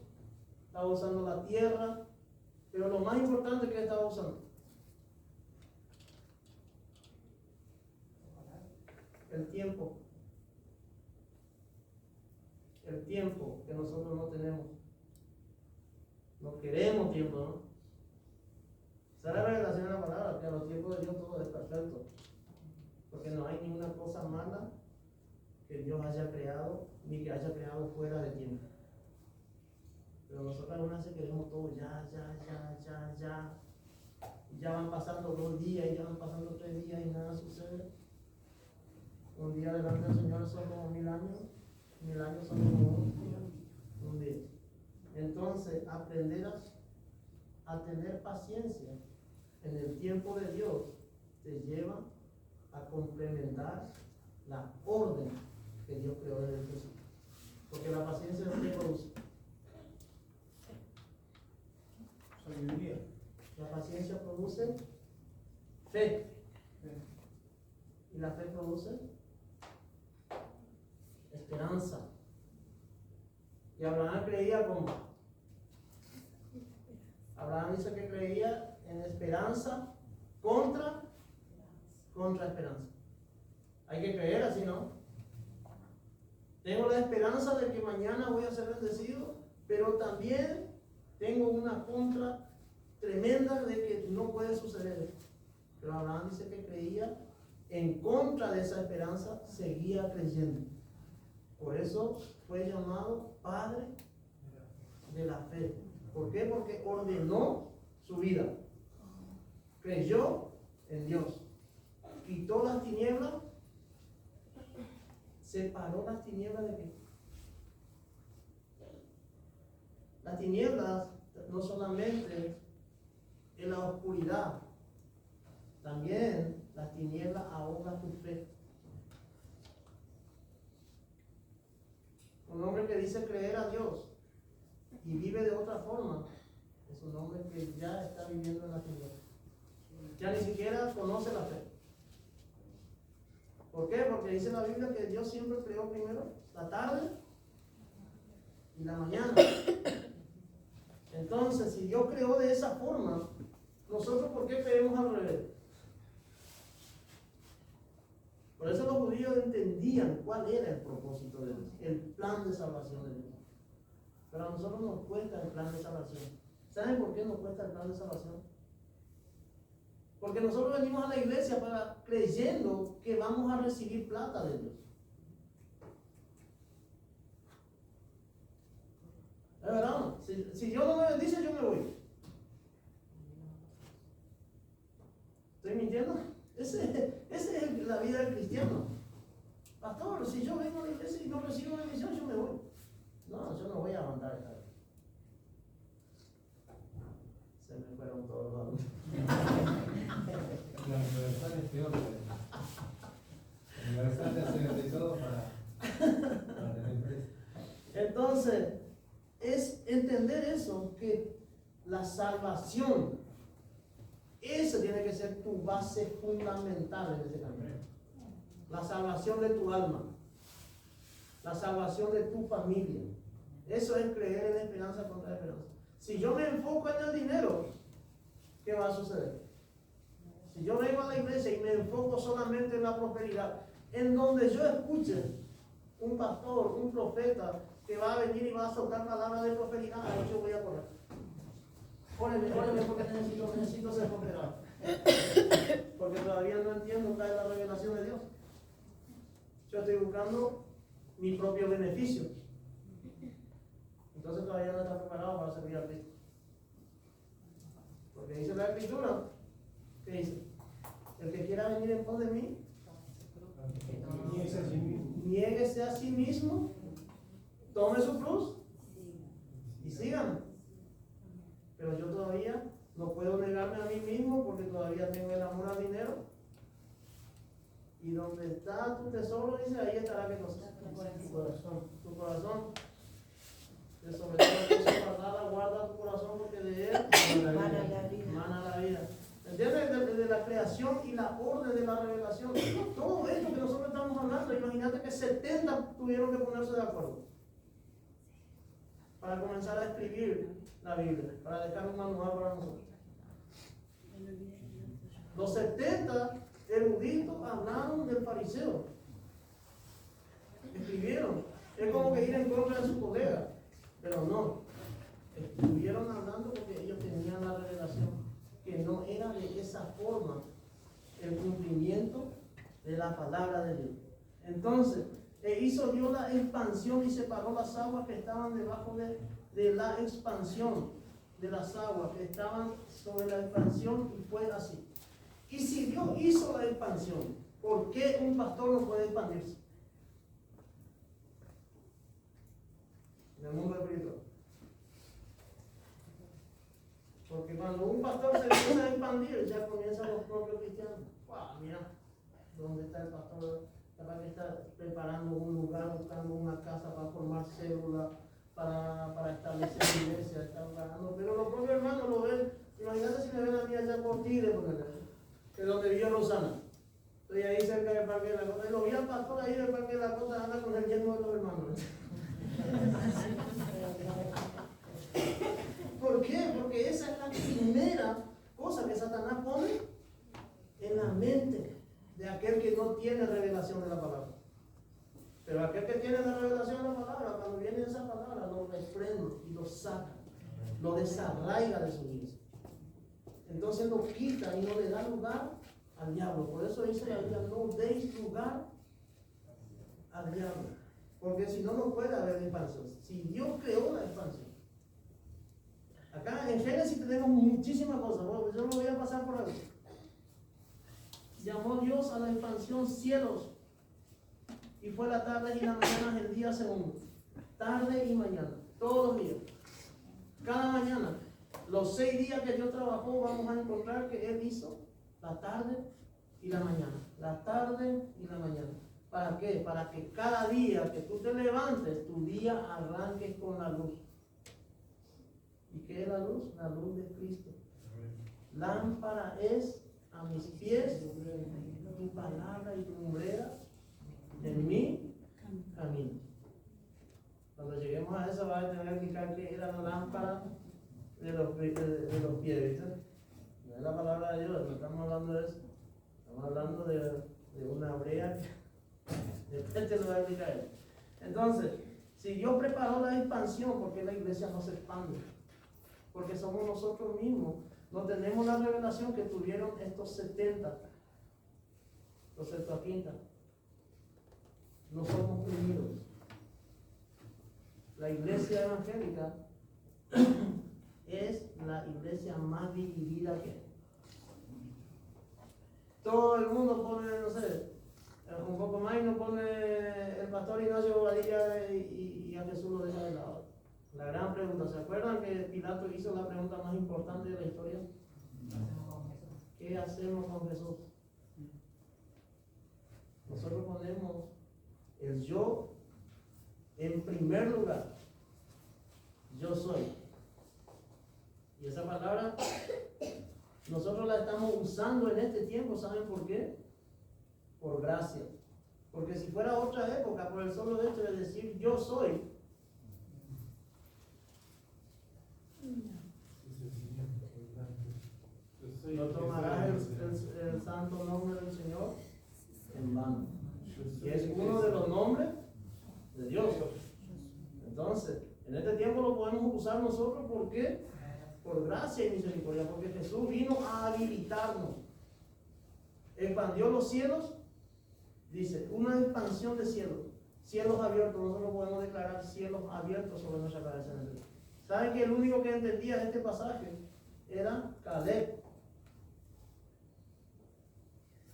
estaba usando la tierra, pero lo más importante que estaba usando, el tiempo. El tiempo que nosotros no tenemos. No queremos tiempo, ¿no? Esa es la revelación de la palabra, que a los tiempos de Dios todo es perfecto. Porque no hay ninguna cosa mala que Dios haya creado, ni que haya creado fuera de tiempo. Pero nosotros algunas veces queremos todo ya. Y ya van pasando 2 días, y ya van pasando 3 días, y nada sucede. Un día delante del Señor son como 1000 años, 1000 años son como un día. Entonces, aprender a tener paciencia en el tiempo de Dios te lleva a complementar la orden que Dios creó desde el principio. Porque la paciencia es lo que produce
Sabiduría.
La paciencia produce fe. Y la fe produce esperanza. Y Abraham creía como. Abraham dice que creía en esperanza contra esperanza. Hay que creer así, ¿no? Tengo la esperanza de que mañana voy a ser bendecido, pero también tengo una contra tremenda de que no puede suceder. Pero Abraham dice que creía en contra de esa esperanza, seguía creyendo. Por eso fue llamado Padre de la Fe. ¿Por qué? Porque ordenó su vida. Creyó en Dios. Quitó las tinieblas. ¿Separó las tinieblas de qué? Las tinieblas no solamente en la oscuridad, también las tinieblas ahogan tu fe. Un hombre que dice creer a Dios y vive de otra forma, es es un hombre que ya está viviendo en la tiniebla. Ya ni siquiera conoce la fe. ¿Por qué? Porque dice la Biblia que Dios siempre creó primero la tarde y la mañana. Entonces, si Dios creó de esa forma, nosotros ¿por qué creemos al revés? Por eso los judíos entendían cuál era el propósito de Dios, el plan de salvación de Dios. Pero a nosotros nos cuesta el plan de salvación. ¿Saben por qué nos cuesta el plan de salvación? Porque nosotros venimos a la iglesia creyendo que vamos a recibir plata de Dios. ¿Es verdad? Si Dios no me bendice, yo me voy. ¿Estoy mintiendo? Esa es la vida del cristiano. Pastor, si yo vengo a la iglesia y no recibo bendición, yo me voy. No, yo no voy a aguantar esta vez. Se me fueron todos los adultos.
La universal es peor. La universal te hace de todo para tener precio.
Entonces, es entender eso, que la salvación, esa tiene que ser tu base fundamental en este camino. La salvación de tu alma, la salvación de tu familia. Eso es creer en la esperanza contra la esperanza. Si yo me enfoco en el dinero, ¿qué va a suceder? Si yo vengo a la iglesia y me enfoco solamente en la prosperidad, en donde yo escuche un pastor, un profeta que va a venir y va a soltar palabras de prosperidad, ahí yo voy a correr. Órale porque necesito ser prosperado. Porque todavía no entiendo cuál es la revelación de Dios. Yo estoy buscando mi propio beneficio. Entonces todavía no está preparado para servir a Cristo. Porque dice la Escritura, ¿qué dice? El que quiera venir en pos de mí, niéguese a sí mismo, tome su cruz y síganme. Pero yo todavía no puedo negarme a mí mismo porque todavía tengo el amor al dinero. Y donde está tu tesoro, dice, ahí estará ¿qué cosa? Tu corazón. Tu corazón. De sobre todo cosa guardada, guarda tu corazón porque de él mana la vida. ¿Entiendes? De la creación y la orden de la revelación. Todo esto que nosotros estamos hablando, imagínate que 70 tuvieron que ponerse de acuerdo para comenzar a escribir la Biblia, para dejar un manual para nosotros. Los 70 eruditos hablaron del fariseo. Escribieron. Es como que ir en contra de su colega. Pero no. Estuvieron hablando porque ellos tenían la revelación. Que no era de esa forma el cumplimiento de la palabra de Dios. Entonces, hizo Dios la expansión y separó las aguas que estaban debajo de la expansión de las aguas que estaban sobre la expansión y fue así. Y si Dios hizo la expansión, ¿por qué un pastor no puede expandirse? En el mundo espiritual. Porque cuando un pastor se empieza a expandir, ya comienzan los propios cristianos. ¡Wow! Mira, ¿dónde está el pastor? Capaz que está preparando un lugar, buscando una casa para formar células, para establecer iglesia, está preparando. Pero los propios hermanos lo ven. Imagínate si me ven a mí allá por Tigre, que es donde vive Rosana. Estoy ahí cerca del Parque de la Costa. Y lo vi al pastor ahí del Parque de la Costa, anda con el yerno de los hermanos. ¿Por qué? Porque esa es la primera cosa que Satanás pone en la mente de aquel que no tiene revelación de la palabra. Pero aquel que tiene la revelación de la palabra, cuando viene esa palabra, lo reprende y lo saca, lo desarraiga de su vida. Entonces lo quita y no le da lugar al diablo. Por eso dice la Biblia, no deis lugar al diablo. Porque si no, no puede haber expansión. Si Dios creó la expansión. Acá en Génesis tenemos muchísimas cosas. Bueno, yo no voy a pasar por ahí. Llamó Dios a la expansión cielos. Y fue la tarde y la mañana el día segundo. Tarde y mañana. Todos los días. Cada mañana. Los 6 días que Dios trabajó, vamos a encontrar que Él hizo la tarde y la mañana. La tarde y la mañana. ¿Para qué? Para que cada día que tú te levantes, tu día arranques con la luz. ¿Y qué es la luz? La luz de Cristo. Lámpara es a mis pies tu palabra y tu lumbrera en mi camino. Cuando lleguemos a eso, va a tener que explicar qué era la lámpara de los pies, ¿viste? No es la palabra de Dios, no estamos hablando de eso. Estamos hablando de una brea que después te lo va a explicar él. Entonces, si Dios preparó la expansión, ¿por qué la iglesia no se expande? Porque somos nosotros mismos. No tenemos la revelación que tuvieron estos 70, los Septuaginta. No somos unidos. La iglesia evangélica es la iglesia más dividida que hay. Todo el mundo pone, no sé, un poco más y nos pone el pastor Ignacio Bobadilla y a Jesús lo deja de lado. La gran pregunta, ¿se acuerdan que Pilato hizo la pregunta más importante de la historia? ¿Qué hacemos con Jesús? Nosotros ponemos el yo en primer lugar. Yo soy. Y esa palabra nosotros la estamos usando en este tiempo, ¿saben por qué? Por gracia. Porque si fuera otra época, por el solo hecho de decir yo soy, no tomarás el santo nombre del Señor en vano. Y es uno de los nombres de Dios. Entonces, en este tiempo lo podemos usar nosotros, ¿por qué? Por gracia y misericordia, porque Jesús vino a habilitarnos. Expandió los cielos, dice, una expansión de cielos, cielos abiertos. Nosotros podemos declarar cielos abiertos sobre nuestra cabeza. ¿Saben que el único que entendía este pasaje era Caleb?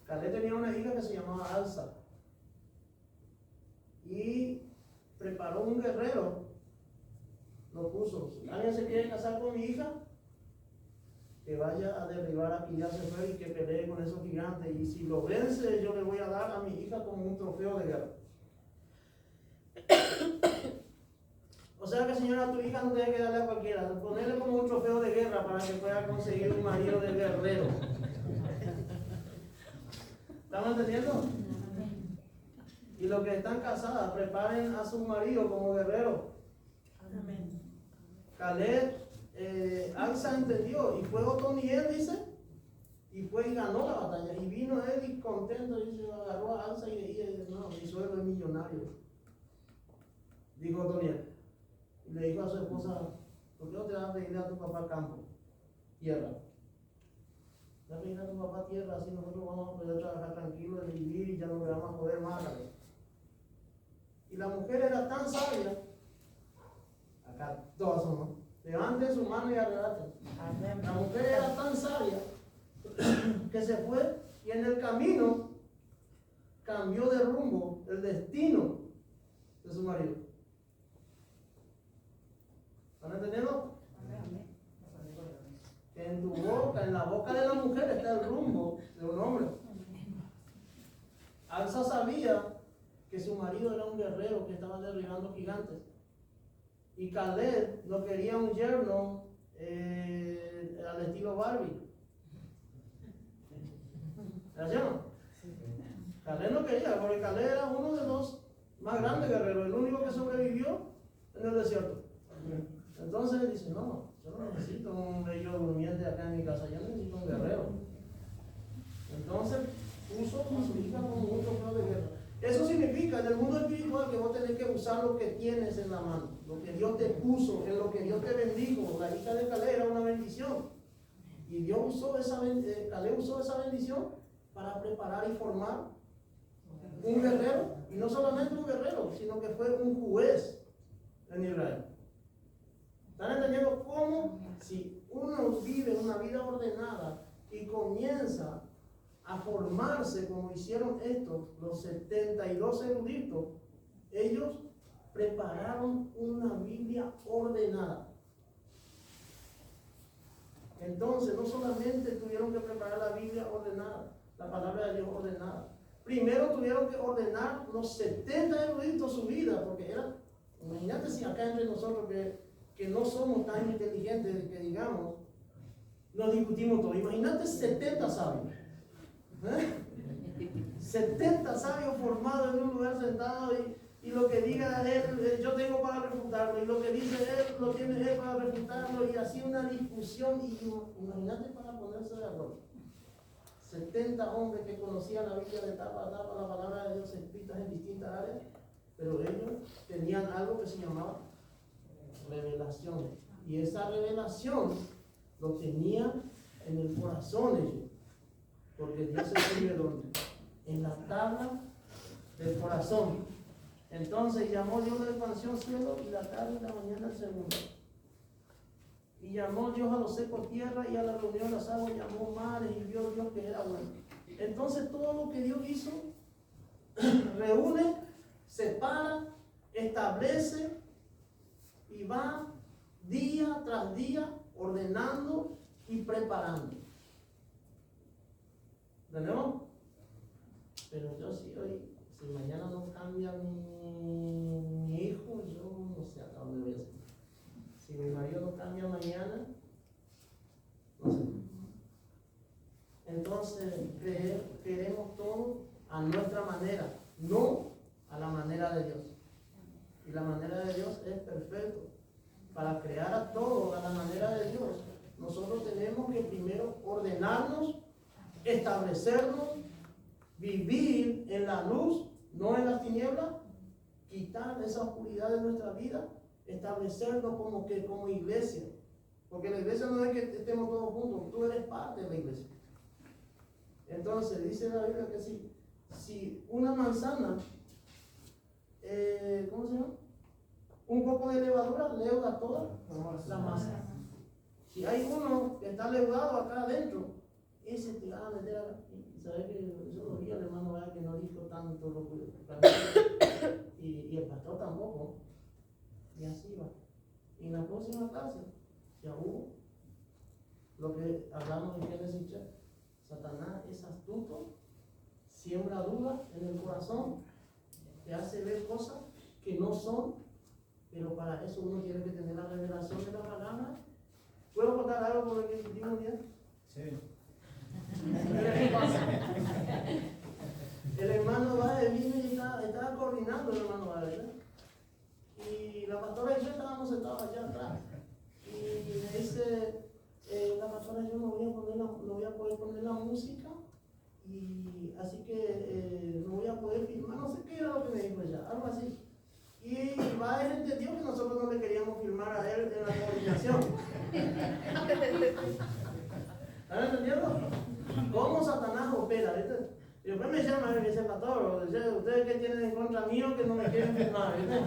Caleb tenía una hija que se llamaba Alza y preparó un guerrero, lo puso: ¿alguien se quiere casar con mi hija? Que vaya a derribar a Kiriat-Sefer y que pelee con esos gigantes, y si lo vence yo le voy a dar a mi hija como un trofeo de guerra. O sea que, señora, tu hija no tiene que darle a cualquiera, ponerle como un trofeo de guerra para que pueda conseguir un marido de guerrero. ¿Estamos entendiendo? Y los que están casadas, preparen a su marido como guerrero.
Amén.
Caleb, Alza entendió y fue Otoniel, dice, y fue y ganó la batalla. Y vino él y contento, y se agarró a Alza y dice: no, mi suegro es millonario. Dijo Otoniel. Y le dijo a su esposa: ¿por qué no te vas a pedirle a tu papá campo, tierra? Te vas a pedirle a tu papá tierra, así nosotros vamos a poder trabajar tranquilos y vivir y ya no le vamos a joder más. Y la mujer era tan sabia, acá todas somos, levanten su mano y arrebaten. La mujer era tan sabia que se fue y en el camino cambió de rumbo el destino de su marido. ¿Están entendiendo? Que en tu boca, en la boca de la mujer está el rumbo de un hombre. Alza sabía que su marido era un guerrero que estaba derribando gigantes. Y Caleb no quería un yerno al estilo Barbie. ¿Verdad? Caleb no quería, porque Caleb era uno de los más grandes guerreros, el único que sobrevivió en el desierto. Entonces dice: no, yo no necesito un bello durmiente acá en mi casa, yo necesito un guerrero. Entonces puso a su hija como un trofeo de guerra. Eso significa en el mundo espiritual que vos tenés que usar lo que tienes en la mano, lo que Dios te puso, en lo que Dios te bendijo. La hija de Caleb era una bendición. Y Dios usó Caleb usó esa bendición para preparar y formar un guerrero. Y no solamente un guerrero, sino que fue un juez en Israel. ¿Están entendiendo cómo, si uno vive una vida ordenada y comienza a formarse como hicieron estos, los 72 eruditos, ellos prepararon una Biblia ordenada? Entonces, no solamente tuvieron que preparar la Biblia ordenada, la palabra de Dios ordenada, primero tuvieron que ordenar los 70 eruditos su vida, porque era, imagínate si acá entre nosotros que que no somos tan inteligentes que digamos, nos discutimos todo. Imagínate 70 sabios. 70 sabios formados en un lugar sentado y lo que diga él, yo tengo para refutarlo, y lo que dice él, lo tiene él para refutarlo, y así una discusión, y imagínate para ponerse de acuerdo. 70 hombres que conocían la Biblia de tapa a tapa, la palabra de Dios escritas en distintas áreas, pero ellos tenían algo que se llamaba revelación, y esa revelación lo tenían en el corazón ellos, porque Dios se escribe donde, en la tabla del corazón. Entonces llamó Dios la expansión cielo y la tarde y la mañana el segundo. Y llamó Dios a los secos tierra y a la reunión de las aguas llamó mares y vio Dios que era bueno. Entonces todo lo que Dios hizo reúne, separa, establece y va día tras día ordenando y preparando. ¿Entendemos? Pero yo sí hoy, si mañana no cambia mi hijo, yo no sé hasta dónde voy a ser. Si mi marido no cambia mañana, no sé. Entonces, queremos todo a nuestra manera, no a la manera de Dios. Y la manera de Dios es perfecta. Para crear a todo a la manera de Dios, nosotros tenemos que primero ordenarnos, establecernos, vivir en la luz, no en las tinieblas, quitar esa oscuridad de nuestra vida, establecernos como iglesia. Porque la iglesia no es que estemos todos juntos, tú eres parte de la iglesia. Entonces, dice la Biblia que si una manzana, ¿cómo se llama? Un poco de levadura leuda toda la masa. Si hay uno que está leudado acá adentro, ese te va a meter acá. Y sabes que yo lo vi al hermano ¿verdad? Que no dijo tanto lo que y el pastor tampoco. Y así va. Y en la próxima clase ya hubo lo que hablamos en Génesis 3. Satanás es astuto, siembra dudas en el corazón, te hace ver cosas que no son, pero para eso uno tiene que tener la revelación de la palabra. ¿Puedo contar algo por lo que discutimos bien?
Sí.
¿Qué pasa? El hermano Bade vino y estaba coordinando el hermano Bade, ¿verdad? Y la pastora y yo estábamos sentados allá atrás. Y me dice, la pastora y yo no voy a poder poner la música, y así que no voy a poder filmar, no sé qué era lo que me dijo ella, algo así. Y Bade entendió que nosotros no le queríamos filmar a él en la coordinación. ¿Están entendiendo? ¿Cómo Satanás opera? ¿Viste? Y después me llama y me dice, pastor, ustedes que tienen en contra mío que no me quieren filmar, ¿viste?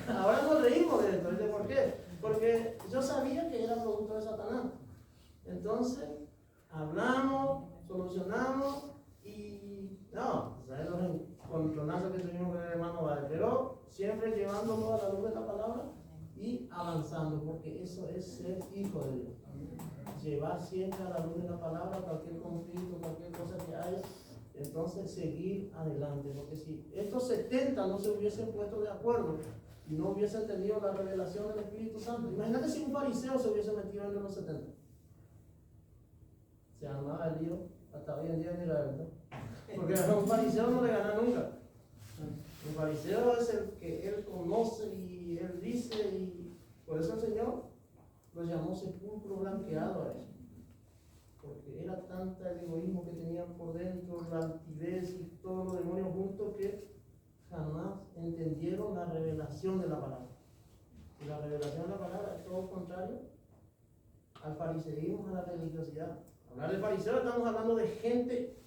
Ahora nos reímos de esto, ¿viste? ¿Por qué? Porque yo sabía que era producto de Satanás. Entonces, hablamos, solucionamos y no, ¿sabes los encontronazos que tuvimos con el hermano Bade? Pero siempre llevándolo a la luz de la palabra y avanzando, porque eso es ser hijo de Dios. Llevar siempre a la luz de la palabra cualquier conflicto, cualquier cosa que haya, entonces seguir adelante, porque si estos 70 no se hubiesen puesto de acuerdo y no hubiesen tenido la revelación del Espíritu Santo, imagínate si un fariseo se hubiese metido entre los 70, se armaba el lío hasta hoy en día en Israel, ¿no? Porque a un fariseo no le gana nunca. El fariseo es el que él conoce y él dice, y por eso el Señor lo llamó sepulcro blanqueado a eso, porque era tanta el egoísmo que tenían por dentro, la altivez y todos los demonios juntos, que jamás entendieron la revelación de la palabra. Y la revelación de la palabra es todo lo contrario al fariseísmo, a la religiosidad. Hablar de fariseo, estamos hablando de gente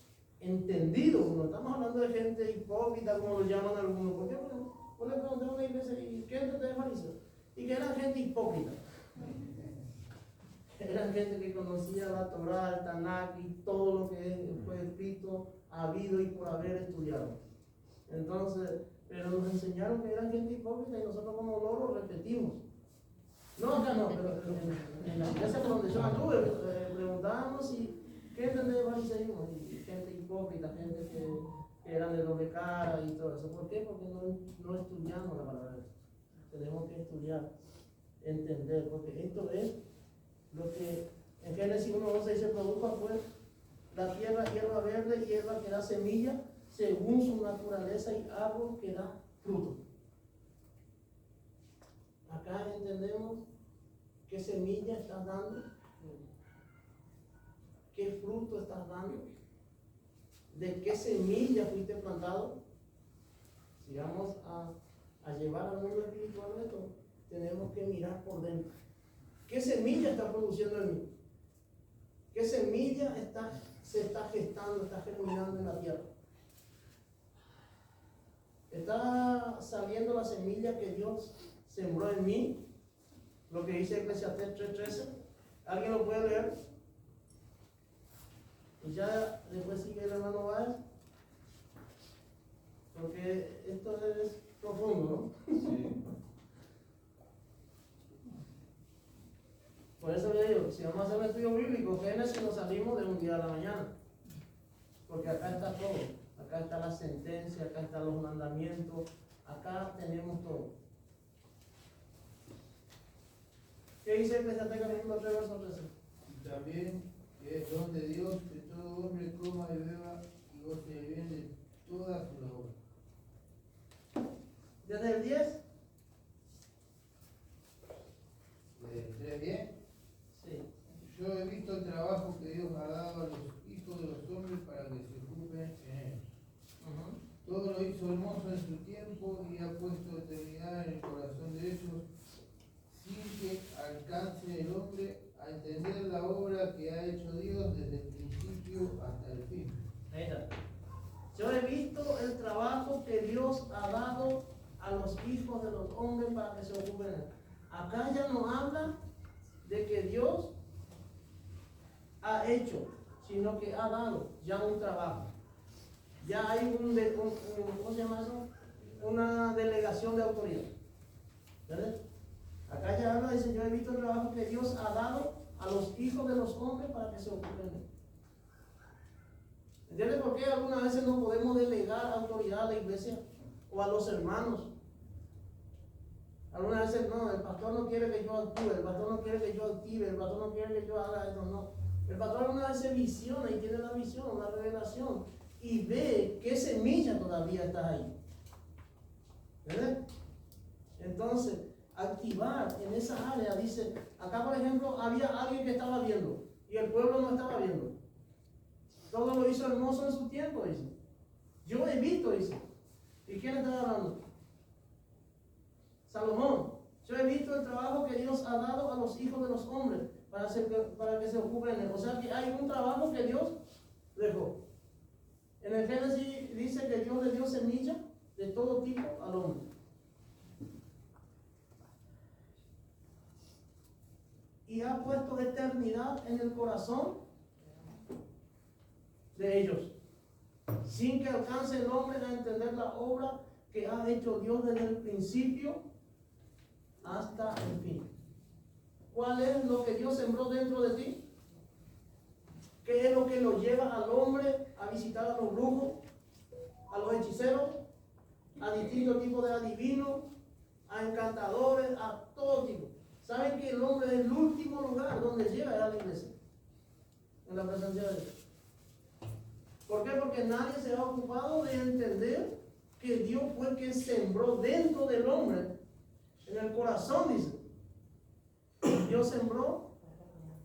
entendido, no estamos hablando de gente hipócrita como lo llaman algunos. ¿Por qué? Pues le pregunté a una iglesia, ¿y qué es de fariseo? Y que eran gente hipócrita. Eran gente que conocía la Torá, el Tanakh y todo lo que fue escrito, habido y por haber estudiado. Entonces, pero nos enseñaron que eran gente hipócrita y nosotros como loros repetimos. No, acá no, pero en la iglesia por donde yo anduve, preguntábamos y ¿qué entendés de fariseísmo? Y gente hipócrita, gente que que eran de doble cara y todo eso. ¿Por qué? Porque no estudiamos la palabra de Dios. Tenemos que estudiar, entender, porque esto es lo que en Génesis 1:11 dice: produjo pues la tierra hierba verde, hierba que da semilla según su naturaleza, y árbol que da fruto. Acá entendemos qué semilla estás dando, qué fruto estás dando, de qué semilla fuiste plantado. Si vamos a llevar al mundo espiritual esto, tenemos que mirar por dentro. ¿Qué semilla está produciendo en mí? ¿Qué semilla se está gestando, está germinando en la tierra? ¿Está saliendo la semilla que Dios sembró en mí? Lo que dice Eclesiastés 3:13. ¿Alguien lo puede leer? Y ya después sigue el hermano Báez, porque esto es profundo, ¿no?
Sí.
Por eso le digo, si vamos a hacer un estudio bíblico, Génesis nos salimos de un día a la mañana, porque acá está todo, acá está la sentencia, acá están los mandamientos, acá tenemos todo. ¿Qué dice Eclesiastés capítulo 3, verso 13?
Y también que es don de Dios que todo hombre coma y beba y goce bien de toda su labor.
Desde el 10.
¿Tres bien?
Sí.
Yo he visto el trabajo que Dios ha dado a los hijos de los hombres para que se ocupen en él. Todo lo hizo hermoso en su tiempo y ha puesto eternidad en el corazón de ellos, sin que alcance el hombre a entender la obra que ha hecho Dios desde el principio hasta el fin.
Ahí está. Yo he visto el trabajo que Dios ha dado a los hijos de los hombres para que se ocupen. Acá ya no habla de que Dios ha hecho, sino que ha dado ya un trabajo. Ya hay ¿cómo se llama eso? Una delegación de autoridad. ¿Verdad? Acá ya habla, dice: yo he visto el trabajo que Dios ha dado a los hijos de los hombres para que se ocupen. ¿Entiendes por qué algunas veces no podemos delegar autoridad a la iglesia o a los hermanos? Algunas veces no, el pastor no quiere que yo actúe, el pastor no quiere que yo active, el pastor no quiere que yo haga esto, no. El pastor algunas veces visiona y tiene la visión, una revelación, y ve qué semilla todavía está ahí. ¿Verdad? Entonces, activar en esa área, dice, acá por ejemplo, había alguien que estaba viendo y el pueblo no estaba viendo. Todo lo hizo hermoso en su tiempo, dice. Yo he visto, dice. ¿Y quién está hablando? Salomón. Yo he visto el trabajo que Dios ha dado a los hijos de los hombres para que se ocupen en él. O sea que hay un trabajo que Dios dejó. En el Génesis dice que Dios le dio semilla de todo tipo al hombre. Y ha puesto eternidad en el corazón de ellos, sin que alcance el hombre a entender la obra que ha hecho Dios desde el principio hasta el fin. ¿Cuál es lo que Dios sembró dentro de ti? ¿Qué es lo que lo lleva al hombre a visitar a los brujos, a los hechiceros, a distintos tipos de adivinos, a encantadores, a todo tipo? ¿Saben que el hombre es el último lugar donde llega a la iglesia? En la presencia de Dios. ¿Por qué? Porque nadie se ha ocupado de entender que Dios fue el que sembró dentro del hombre, en el corazón, dice. Dios sembró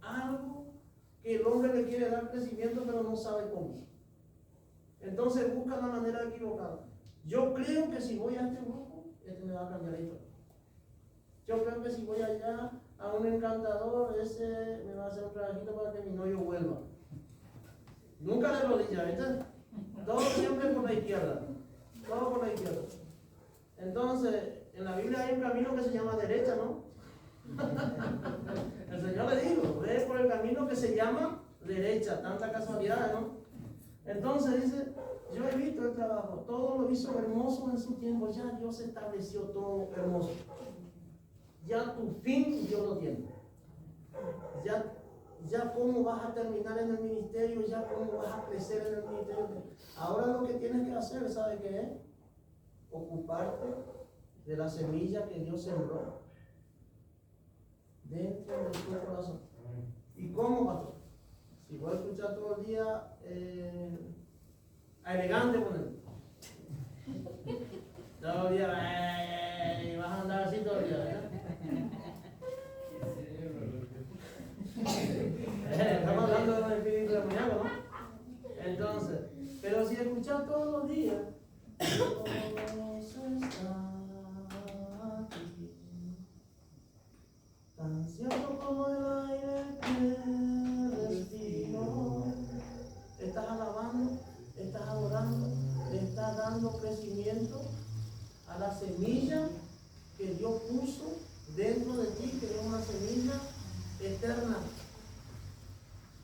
algo que el hombre le quiere dar crecimiento, pero no sabe cómo. Entonces busca la manera equivocada. Yo creo que si voy a este grupo, este me va a cambiar la historia. Yo creo que si voy allá a un encantador, ese me va a hacer un trabajito para que mi novio vuelva. Nunca de rodillas, ¿viste? Todo siempre por la izquierda. Todo por la izquierda. Entonces, en la Biblia hay un camino que se llama derecha, ¿no? El Señor le dijo, ve por el camino que se llama derecha. Tanta casualidad, ¿no? Entonces dice, yo he visto el trabajo, todo lo hizo hermoso en su tiempo. Ya Dios estableció todo hermoso. Ya tu fin Dios lo tiene. ya cómo vas a terminar en el ministerio, ya cómo vas a crecer en el ministerio. Ahora lo que tienes que hacer, ¿sabe qué es? Ocuparte de la semilla que Dios sembró dentro de tu corazón. ¿Y cómo, pastor? Si voy a escuchar todo el día a elegante poner. Todo el día, y vas a andar así todo el día, ¿verdad? Estamos hablando de un espíritu demoníaco, ¿no? Entonces, pero si escuchas todos los días, Dios está aquí, tan cierto como el aire que respiro. Estás alabando, estás adorando, le estás dando crecimiento a la semilla que Dios puso dentro de ti, que es una semilla eterna,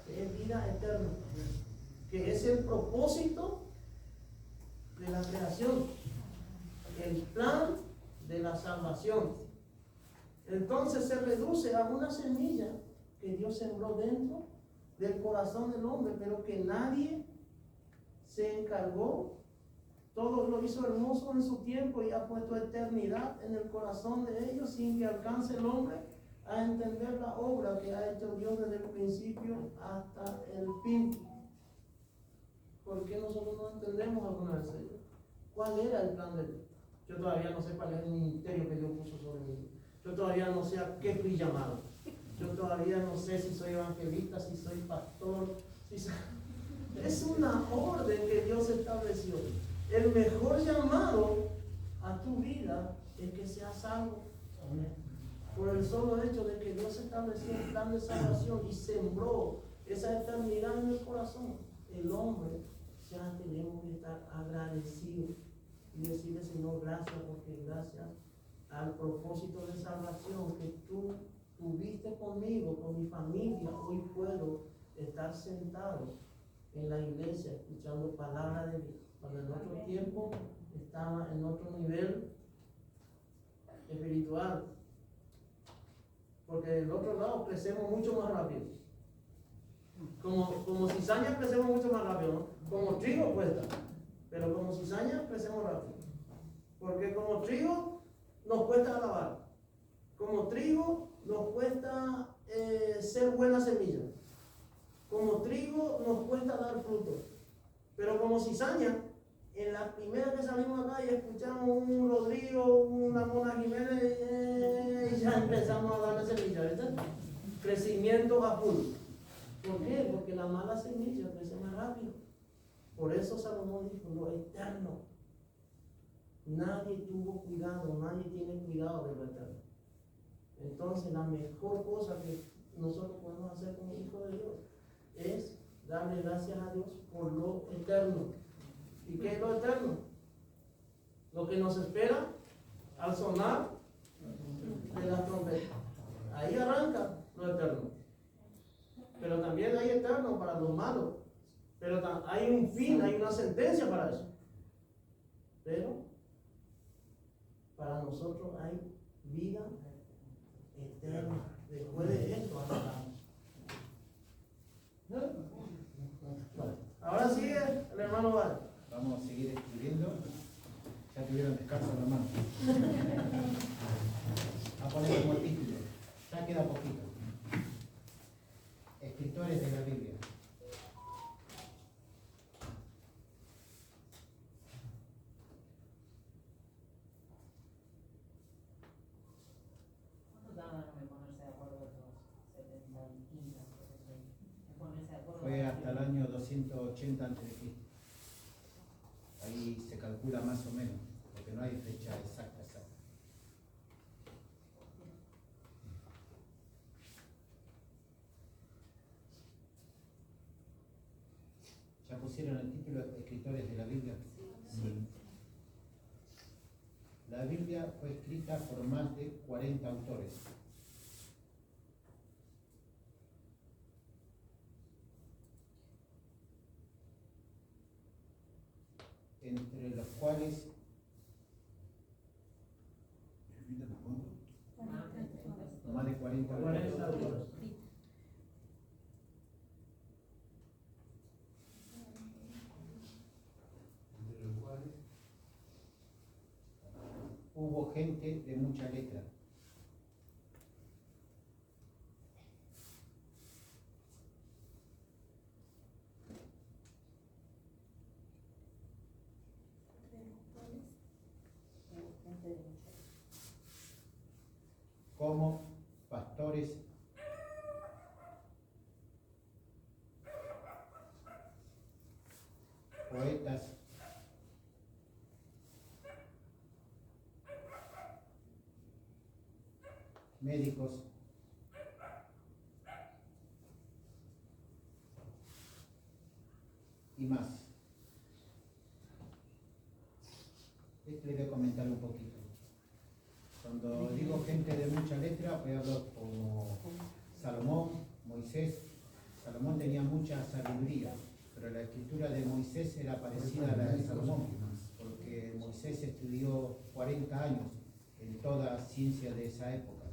que es vida eterna, que es el propósito de la creación, el plan de la salvación. Entonces se reduce a una semilla que Dios sembró dentro del corazón del hombre, pero que nadie se encargó. Todo lo hizo hermoso en su tiempo y ha puesto eternidad en el corazón de ellos sin que alcance el hombre a entender la obra que ha hecho Dios desde el principio hasta el fin. ¿Por qué nosotros no entendemos alguna vez ello? ¿Cuál era el plan de Dios? Yo todavía no sé cuál es el ministerio que Dios puso sobre mí. Yo todavía no sé a qué fui llamado. Yo todavía no sé si soy evangelista, si soy pastor. Es una orden que Dios estableció. El mejor llamado a tu vida es que seas salvo. Por el solo hecho de que Dios estableció un plan de salvación y sembró esa eternidad en el corazón. El hombre ya tenemos que estar agradecidos y decirle, Señor, gracias, porque gracias al propósito de salvación que tú tuviste conmigo, con mi familia, hoy puedo estar sentado en la iglesia escuchando palabra de Dios. Cuando en otro tiempo estaba en otro nivel espiritual, porque del otro lado crecemos mucho más rápido. Como cizaña crecemos mucho más rápido, ¿no? Como trigo cuesta, pero como cizaña crecemos rápido. Porque como trigo nos cuesta lavar, como trigo nos cuesta ser buena semilla, como trigo nos cuesta dar fruto, pero como cizaña, en la primera que salimos acá y escuchamos un Rodrigo, una Mona Jiménez, y ya empezamos a darle semilla, ¿verdad? Crecimiento a full. ¿Por qué? Porque la mala semilla crece más rápido. Por eso Salomón dijo, lo eterno. Nadie tuvo cuidado, nadie tiene cuidado de lo eterno. Entonces la mejor cosa que nosotros podemos hacer como hijos de Dios es darle gracias a Dios por lo eterno. ¿Y qué es lo eterno? Lo que nos espera al sonar de las trompetas. Ahí arranca lo eterno. Pero también hay eterno para los malos. Pero hay un fin, hay una sentencia para eso. Pero para nosotros hay vida eterna. Después de esto arrancamos. Bueno, ahora sigue el hermano Val.
Vamos a seguir escribiendo. Ya tuvieron descanso en la mano. A poner como título. Ya queda poquito. Escritores de la Biblia.
¿Cuánto tardaron en ponerse de acuerdo los 75? Ponerse de acuerdo.
Fue hasta el año 280 a.C. Ahí se calcula más o menos, porque no hay fecha exacta. ¿Ya pusieron el título de Escritores de la Biblia?
Sí.
La Biblia fue escrita por más de 40 autores. Entre los cuales más de 40 autores. gente de mucha letra. Como pastores poetas médicos y más. Esto le voy a comentar un poquito. Cuando digo gente de mucha letra, pues hablo como Salomón, Moisés. Salomón tenía mucha sabiduría, pero la escritura de Moisés era parecida a la de Salomón, porque Moisés estudió 40 años en toda ciencia de esa época.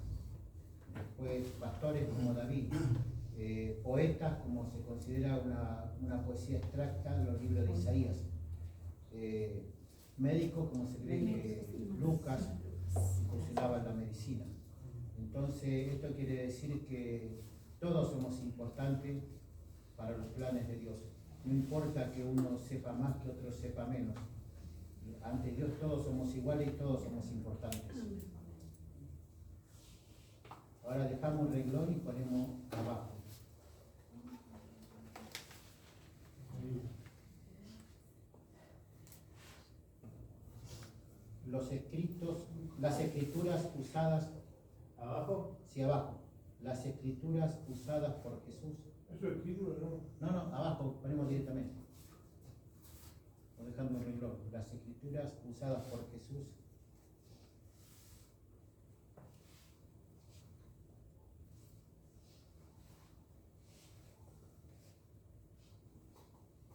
Después pastores como David, poetas como se considera una poesía extracta de los libros de Isaías, médicos como se cree que Lucas incursionaba en la medicina. Entonces esto quiere decir que todos somos importantes para los planes de Dios. No importa que uno sepa más, que otro sepa menos. Ante Dios todos somos iguales y todos somos importantes. Ahora dejamos un renglón y ponemos abajo. Los escritos, las escrituras usadas
¿Abajo?
sí, abajo. Las escrituras usadas por Jesús.
Eso es título, ¿no?
No, abajo, ponemos directamente. O dejando un renglón. Las escrituras usadas por Jesús.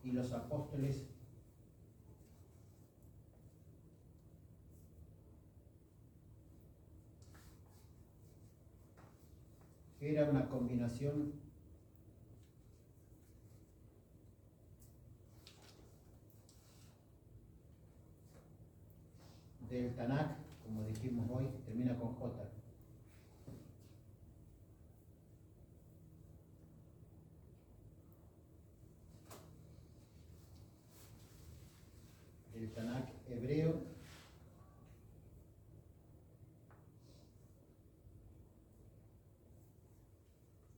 Y los apóstoles era una combinación del Tanakh, como dijimos hoy, termina con J. El Tanakh hebreo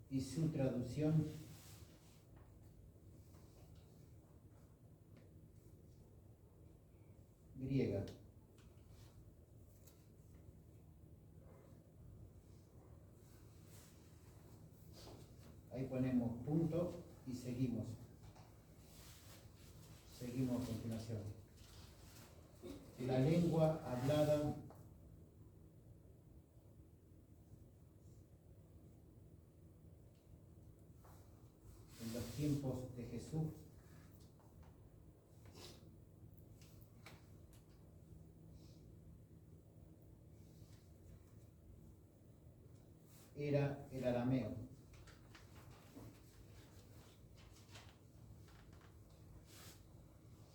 y su traducción griega. Ahí ponemos punto y seguimos. Seguimos a continuación. La lengua hablada en los tiempos de Jesús era el arameo.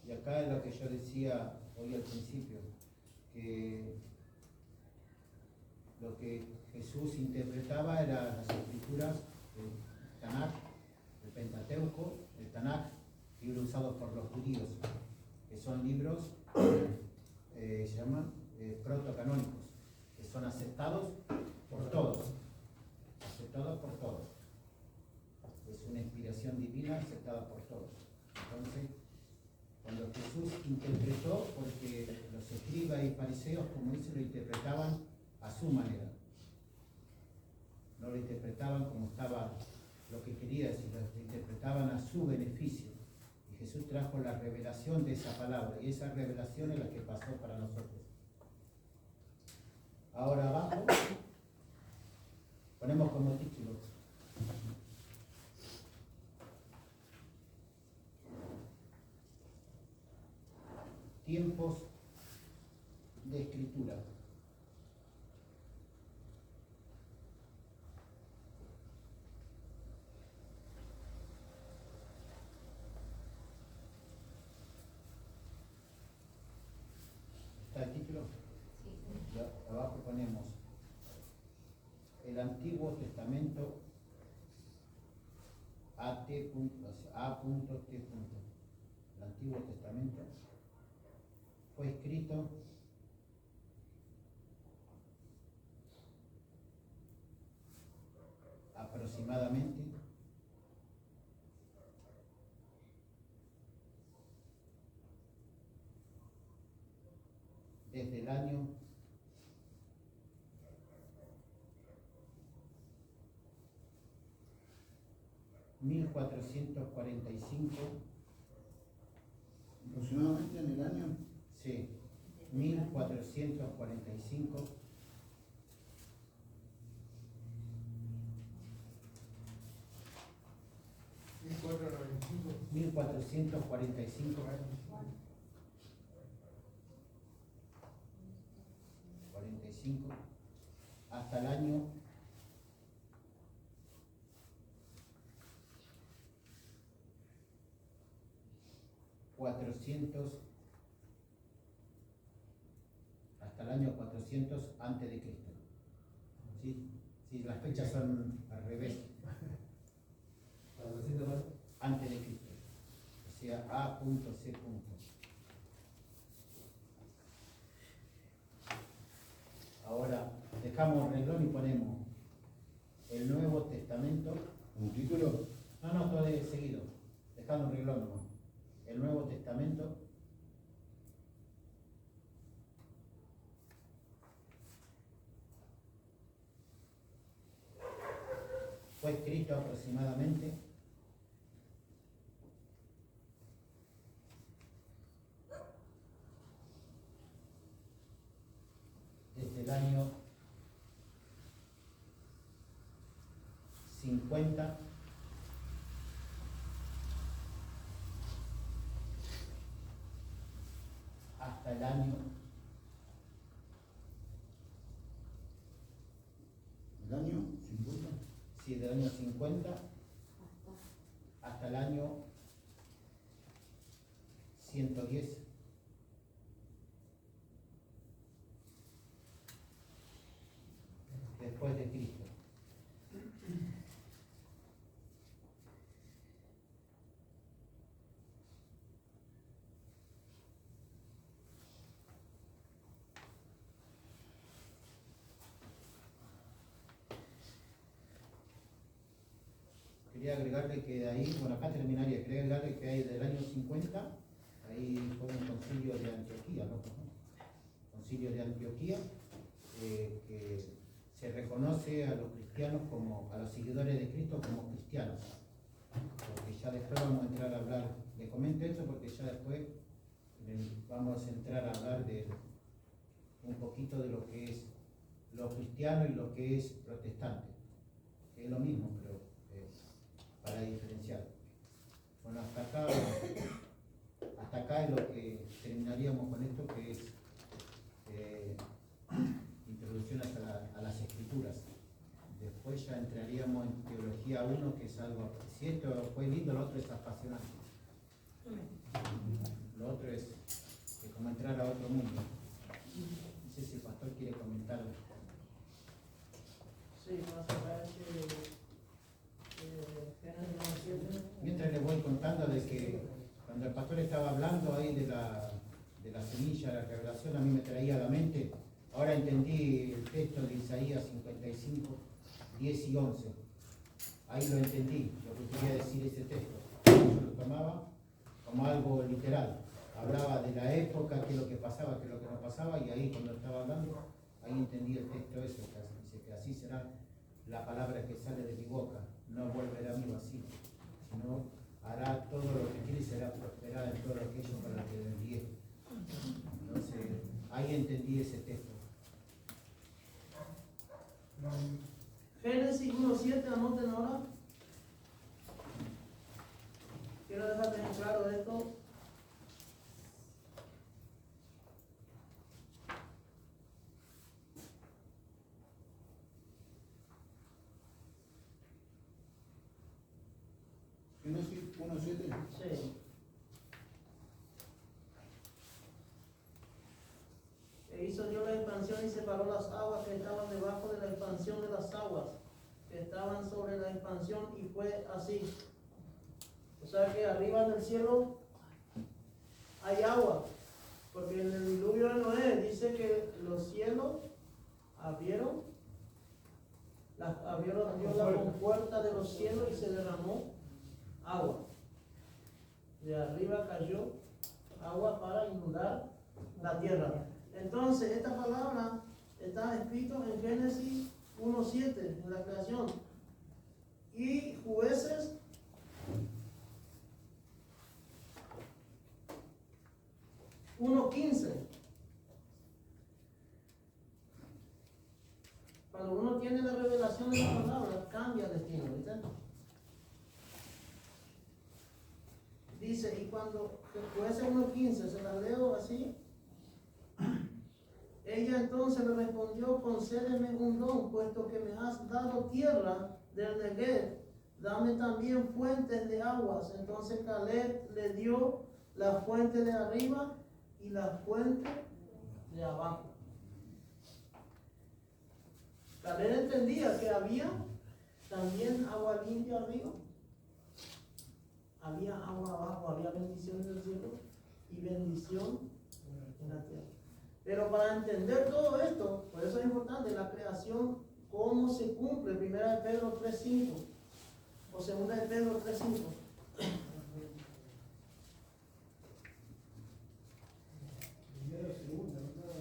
Y acá es lo que yo decía hoy al principio, que lo que Jesús interpretaba eran las escrituras del Tanakh, el Pentateuco, el Tanakh, libros usados por los judíos, que son libros, se llaman protocanónicos, que son aceptados por todos, es una inspiración divina aceptada por todos. Entonces, cuando Jesús interpretó, porque los escribas y fariseos, como dice, lo interpretaban a su manera, no lo interpretaban como estaba lo que quería decir, lo interpretaban a su beneficio. Y Jesús trajo la revelación de esa palabra, y esa revelación es la que pasó para nosotros. Ahora abajo ponemos como título: tiempos de escritura. ¿Está el título?
Sí.
Ya, abajo. Testamento A.T. A.T. El Antiguo Testamento fue escrito aproximadamente desde el año 1445,
Aproximadamente en el año.
sí, 1445 1445 45 hasta el año 400, hasta el año 400 antes de Cristo. ¿Sí? Sí, las fechas son al revés. Antes de Cristo. O sea, A.C. Ahora dejamos renglón y ponemos el Nuevo Testamento.
¿Un título?
No, todo es seguido. Dejando un renglón nomás. El Nuevo Testamento. Fue escrito aproximadamente desde el año 50 hasta el año
¿El año 50?
sí, del año 50 hasta el año 110 después de Cristo. Quería agregarle que de ahí, bueno, acá terminaría, quería agregarle que hay del año 50, ahí fue un concilio de Antioquía, ¿no? Concilio de Antioquía, que se reconoce a los cristianos como, a los seguidores de Cristo como cristianos. Porque ya después vamos a entrar a hablar, les comento esto porque ya después vamos a entrar a hablar de un poquito de lo que es lo cristiano y lo que es protestante, que es lo mismo, pero para diferenciar. Bueno, hasta acá es lo que terminaríamos con esto, que es introducción a las escrituras. Después ya entraríamos en teología 1, que es algo, si esto fue lindo, lo otro es apasionante. Lo otro es como entrar a otro mundo. No sé si el pastor quiere comentar.
Sí, más o menos
Mientras les voy contando de que cuando el pastor estaba hablando ahí de la semilla, de la revelación, a mí me traía a la mente, ahora entendí el texto de Isaías 55, 10 y 11. Ahí lo entendí, lo que quería decir ese texto. Yo lo tomaba como algo literal. Hablaba de la época, qué es lo que pasaba, qué es lo que no pasaba, y ahí cuando estaba hablando, ahí entendí el texto ese, que dice que así será la palabra que sale de mi boca, no volverá a mí vacío, sino hará todo lo que quiere y será prosperada en todo aquello para lo que le envié. Entonces, ahí entendí ese texto.
Génesis 1:7, anoten ahora. Quiero dejar bien claro esto.
Génesis 1:7.
Sí. E hizo Dios la expansión y separó las aguas que estaban debajo de la expansión de las aguas, que estaban sobre la expansión y fue así. O sea que arriba en el cielo hay agua, porque en el diluvio de Noé dice que los cielos abrieron Dios la compuerta de los cielos y se derramó agua. De arriba cayó agua para inundar la tierra. Entonces, esta palabra está escrito en Génesis 1:7, en la creación. Y Jueces 1:15. Cuando uno tiene la revelación de la palabra, cambia el destino, ¿viste? Dice, y cuando Jueces 1:15, se la leo así. Ella entonces le respondió: concédeme un don, puesto que me has dado tierra del Negev, dame también fuentes de aguas. Entonces Caleb le dio la fuente de arriba y la fuente de abajo. Caleb entendía que había también agua limpia arriba, había agua abajo, había bendición en el cielo y bendición en la tierra. Pero para entender todo esto, por eso es importante la creación, cómo se cumple. 1 de Pedro 3:5 o 2 de Pedro 3:5.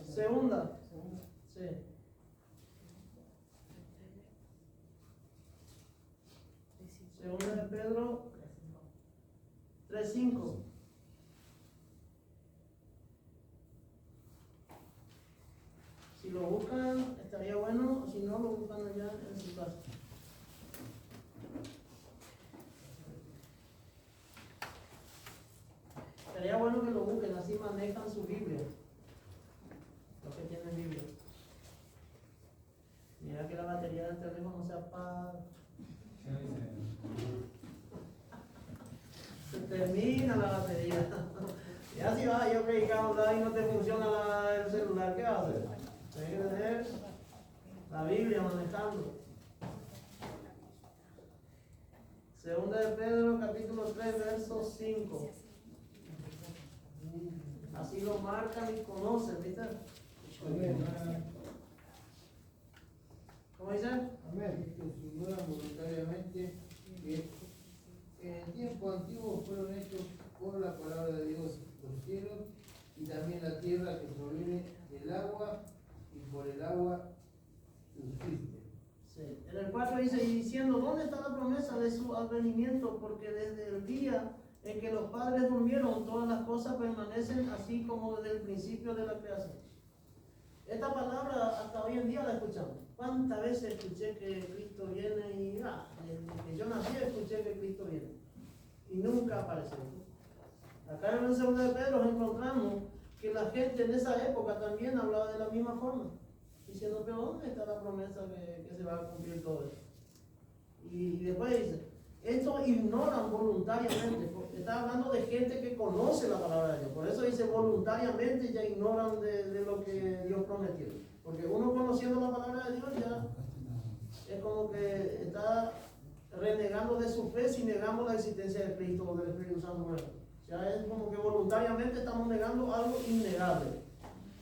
Segunda. Sí. Segunda de Pedro 3:5. Si lo buscan, estaría bueno, si no, lo buscan allá en su casa. Estaría bueno que lo busquen, así manejan su Biblia. Los que tienen Biblia. Mira que la batería del teléfono se apaga. Se termina la batería. Ya si vas yo predicando y no te funciona el celular, ¿qué haces? Tienes que tener la Biblia manejando. Segunda de Pedro, capítulo 3, verso 5. Así lo marcan y conocen, ¿viste? ¿Cómo dice?
Amén. Que se ignoran voluntariamente que en el tiempo antiguo fueron hechos por la palabra de Dios los cielos y también la tierra que proviene del agua y por el agua subsiste.
Sí. En el 4 dice, y diciendo, ¿dónde está la promesa de su advenimiento? Porque desde el día en que los padres durmieron, todas las cosas permanecen así como desde el principio de la creación. Esta palabra hasta hoy en día la escuchamos. ¿Cuántas veces escuché que Cristo viene? Y desde que yo nací escuché que Cristo viene. Y nunca apareció. Acá en el 2 de Pedro encontramos que la gente en esa época también hablaba de la misma forma. Diciendo, pero ¿dónde está la promesa que se va a cumplir todo esto? Y después dice, esto ignoran voluntariamente. Está hablando de gente que conoce la palabra de Dios. Por eso dice voluntariamente ya ignoran de lo que Dios prometió. Porque uno conociendo la palabra de Dios ya es como que está renegando de su fe si negamos la existencia de Cristo o del Espíritu Santo. Ya es como que voluntariamente estamos negando algo innegable.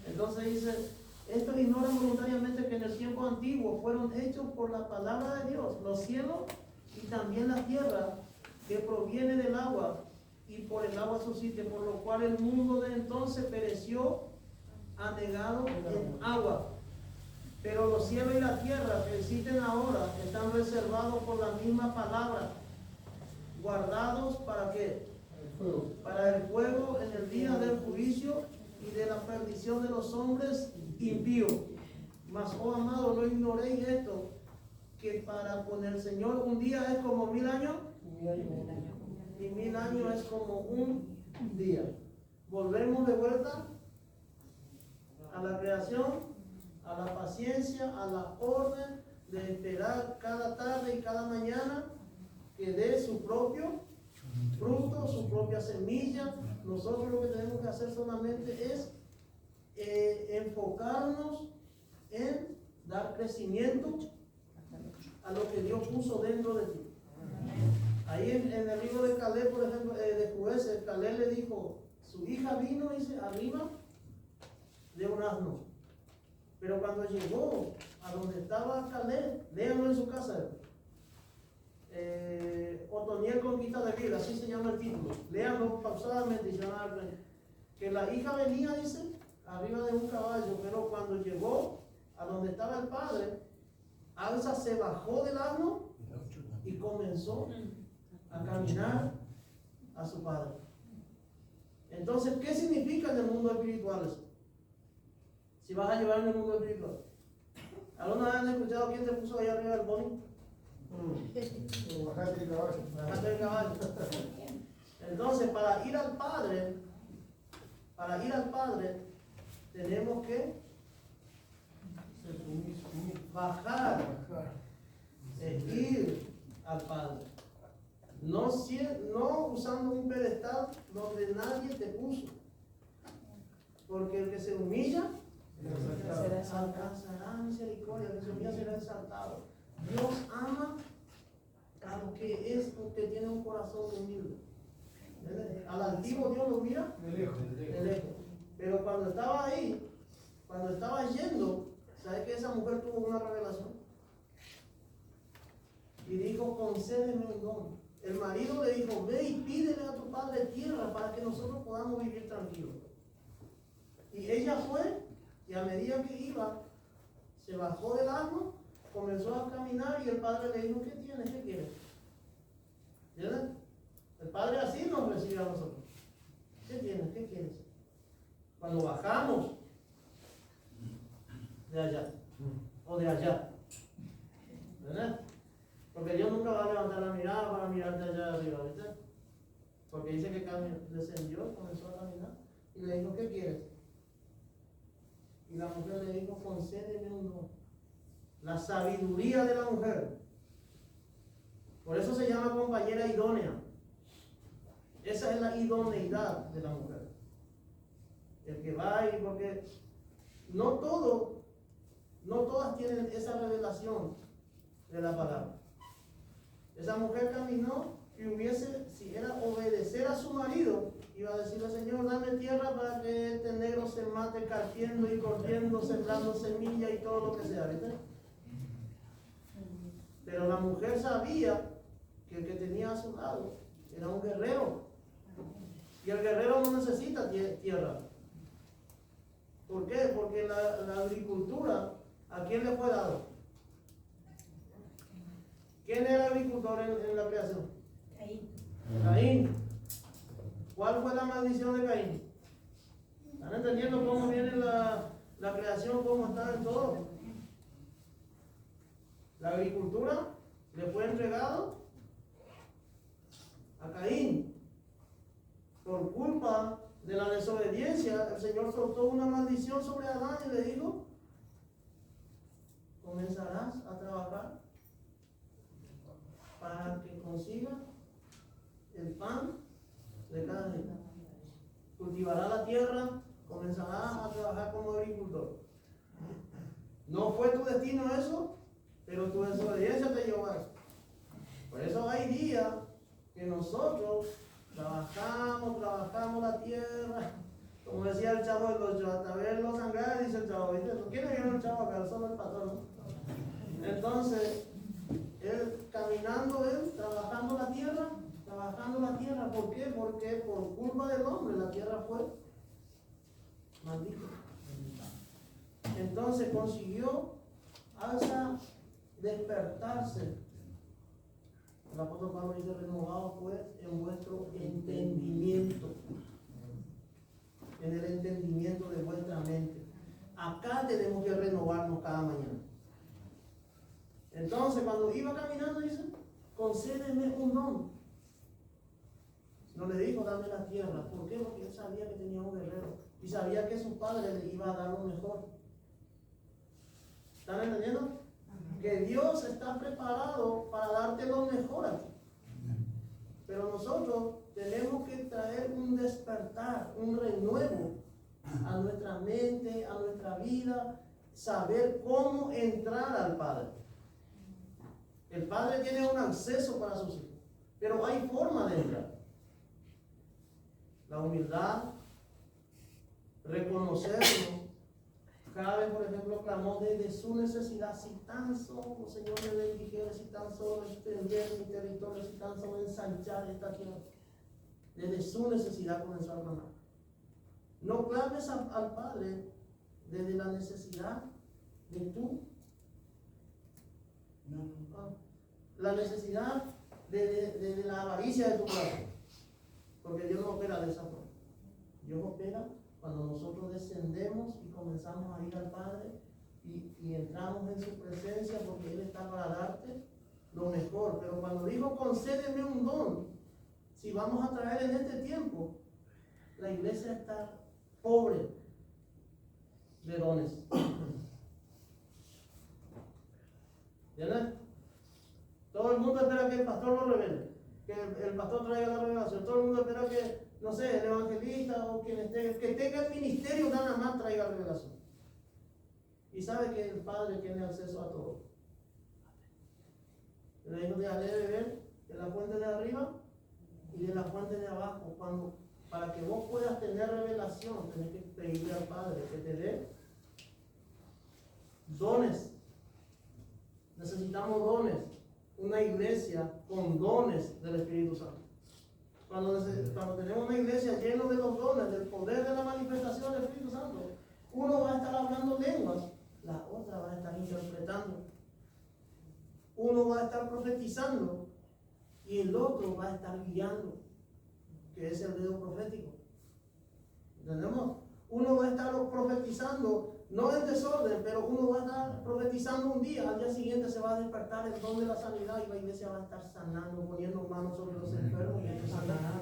Entonces dice, estos ignoran voluntariamente que en el tiempo antiguo fueron hechos por la palabra de Dios los cielos y también la tierra que proviene del agua y por el agua subsiste, por lo cual el mundo de entonces pereció anegado en agua. Pero los cielos y la tierra que existen ahora están reservados por la misma palabra, guardados ¿para qué? Para el fuego en el día del juicio y de la perdición de los hombres impíos. Mas, oh amado, no ignoréis esto, que para con el Señor un día es como 1000 años y 1000 años es como un día. Volvemos de vuelta a la creación, a la paciencia, a la orden de esperar cada tarde y cada mañana que dé su propio fruto, su propia semilla. Nosotros lo que tenemos que hacer solamente es enfocarnos en dar crecimiento a lo que Dios puso dentro de ti. Ahí en el libro de Caleb, por ejemplo, de Jueces, Caleb le dijo, su hija vino, dice, arriba de un asno. Pero cuando llegó a donde estaba Caleb, léanlo en su casa, Otoniel conquista de vida, así se llama el título. Léanlo pausadamente y se van a dar cuenta. Que la hija venía, dice, arriba de un caballo, pero cuando llegó a donde estaba el padre, Asa se bajó del asno y comenzó a caminar a su padre. Entonces, ¿qué significa en el mundo espiritual eso? Si vas a llevar en el mundo espiritual. ¿Alguna vez han escuchado quién te puso ahí arriba del pony?
Bajate el caballo.
Bajate del caballo. Entonces, para ir al Padre, tenemos que bajar, ir al Padre. No usando un pedestal donde nadie te puso. Porque el que se humilla alcanzará misericordia, el que se humilla será exaltado. Dios ama a los que tiene un corazón humilde. Al altivo Dios lo mira de lejos. Pero cuando estaba ahí, cuando estaba yendo, ¿sabes que esa mujer tuvo una revelación? Y dijo, concédeme un don. El marido le dijo, ve y pídele a tu padre tierra para que nosotros podamos vivir tranquilos. Y ella fue, y a medida que iba, se bajó del asno, comenzó a caminar y el padre le dijo, ¿qué tienes? ¿Qué quieres? ¿Entienden? El padre así nos recibe a nosotros. ¿Qué tienes? ¿Qué quieres? Cuando bajamos de allá o de allá, ¿verdad? Porque Dios nunca va a levantar la mirada para mirar de allá arriba, ¿viste? Porque dice que descendió, comenzó a caminar y le dijo, ¿qué quieres? Y la mujer le dijo, concédeme un don. La sabiduría de la mujer. Por eso se llama compañera idónea. Esa es la idoneidad de la mujer. El que va y porque no todas tienen esa revelación de la palabra. Esa mujer caminó y si era obedecer a su marido, iba a decirle, Señor, dame tierra para que este negro se mate carpiendo y corriendo, sembrando semilla y todo lo que sea, ¿viste? Pero la mujer sabía que el que tenía a su lado era un guerrero. Y el guerrero no necesita tierra. ¿Por qué? Porque la agricultura, ¿a quién le fue dado? ¿Quién era el agricultor en la creación? Caín. ¿Cuál fue la maldición de Caín? ¿Están entendiendo cómo viene la creación, cómo está en todo? La agricultura le fue entregado a Caín. Por culpa de la desobediencia, el Señor soltó una maldición sobre Adán y le dijo, comenzarás a trabajar para que consiga el pan de cada día. Cultivará la tierra, comenzará a trabajar como agricultor. No fue tu destino eso, pero tu desobediencia te llevó a eso. Por eso hay días que nosotros trabajamos la tierra, como decía el chavo del 8, hasta verlo sangrar, dice el chavo, ¿viste? ¿Quién le vio el chavo acá? Solo el patrón, ¿no? Entonces, él caminando, trabajando la tierra, ¿por qué? Porque por culpa del hombre la tierra fue maldita. Entonces consiguió hasta despertarse. El apóstol Pablo dice, renovado pues en vuestro entendimiento, en el entendimiento de vuestra mente. Acá tenemos que renovarnos cada mañana. Entonces cuando iba caminando dice, concédeme un don. No le dijo, dame la tierra. ¿Por qué? Porque él sabía que tenía un guerrero y sabía que su padre le iba a dar lo mejor. ¿Están entendiendo? Que Dios está preparado para darte lo mejor a ti. Pero nosotros tenemos que traer un despertar, un renuevo a nuestra mente, a nuestra vida, saber cómo entrar al Padre. El padre tiene un acceso para sus hijos, pero hay forma de entrar. La humildad, reconocerlo. Cada vez, por ejemplo, clamó desde su necesidad, si tan solo, Señor, me bendijera, si tan solo extender mi territorio, si tan solo ensanchar esta tierra. Desde su necesidad comenzó a clamar. No clames al Padre desde la necesidad de tú. La necesidad de la avaricia de tu corazón. Porque Dios no opera de esa forma. Dios opera cuando nosotros descendemos y comenzamos a ir al Padre y entramos en su presencia, porque Él está para darte lo mejor. Pero cuando dijo concédeme un don, si vamos a traer en este tiempo, la iglesia está pobre de dones. ¿Entiendes? Todo el mundo espera que el pastor lo revele, que el pastor traiga la revelación. Todo el mundo espera que, no sé, el evangelista o quien esté, que tenga el ministerio nada más traiga revelación. Y sabe que el Padre tiene acceso a todo. Le dijo, dejaré de beber de la fuente de arriba y de la fuente de abajo. Para que vos puedas tener revelación, tenés que pedirle al Padre que te dé dones. Necesitamos dones. Una iglesia con dones del Espíritu Santo. Cuando tenemos una iglesia llena de los dones, del poder de la manifestación del Espíritu Santo, uno va a estar hablando lenguas, la otra va a estar interpretando. Uno va a estar profetizando y el otro va a estar guiando, que es el dedo profético. ¿Entendemos? Uno va a estar profetizando, no en desorden, pero uno va a estar profetizando un día, al día siguiente se va a despertar el don de la sanidad y la iglesia va a estar sanando, poniendo manos sobre los enfermos y ellos sanarán.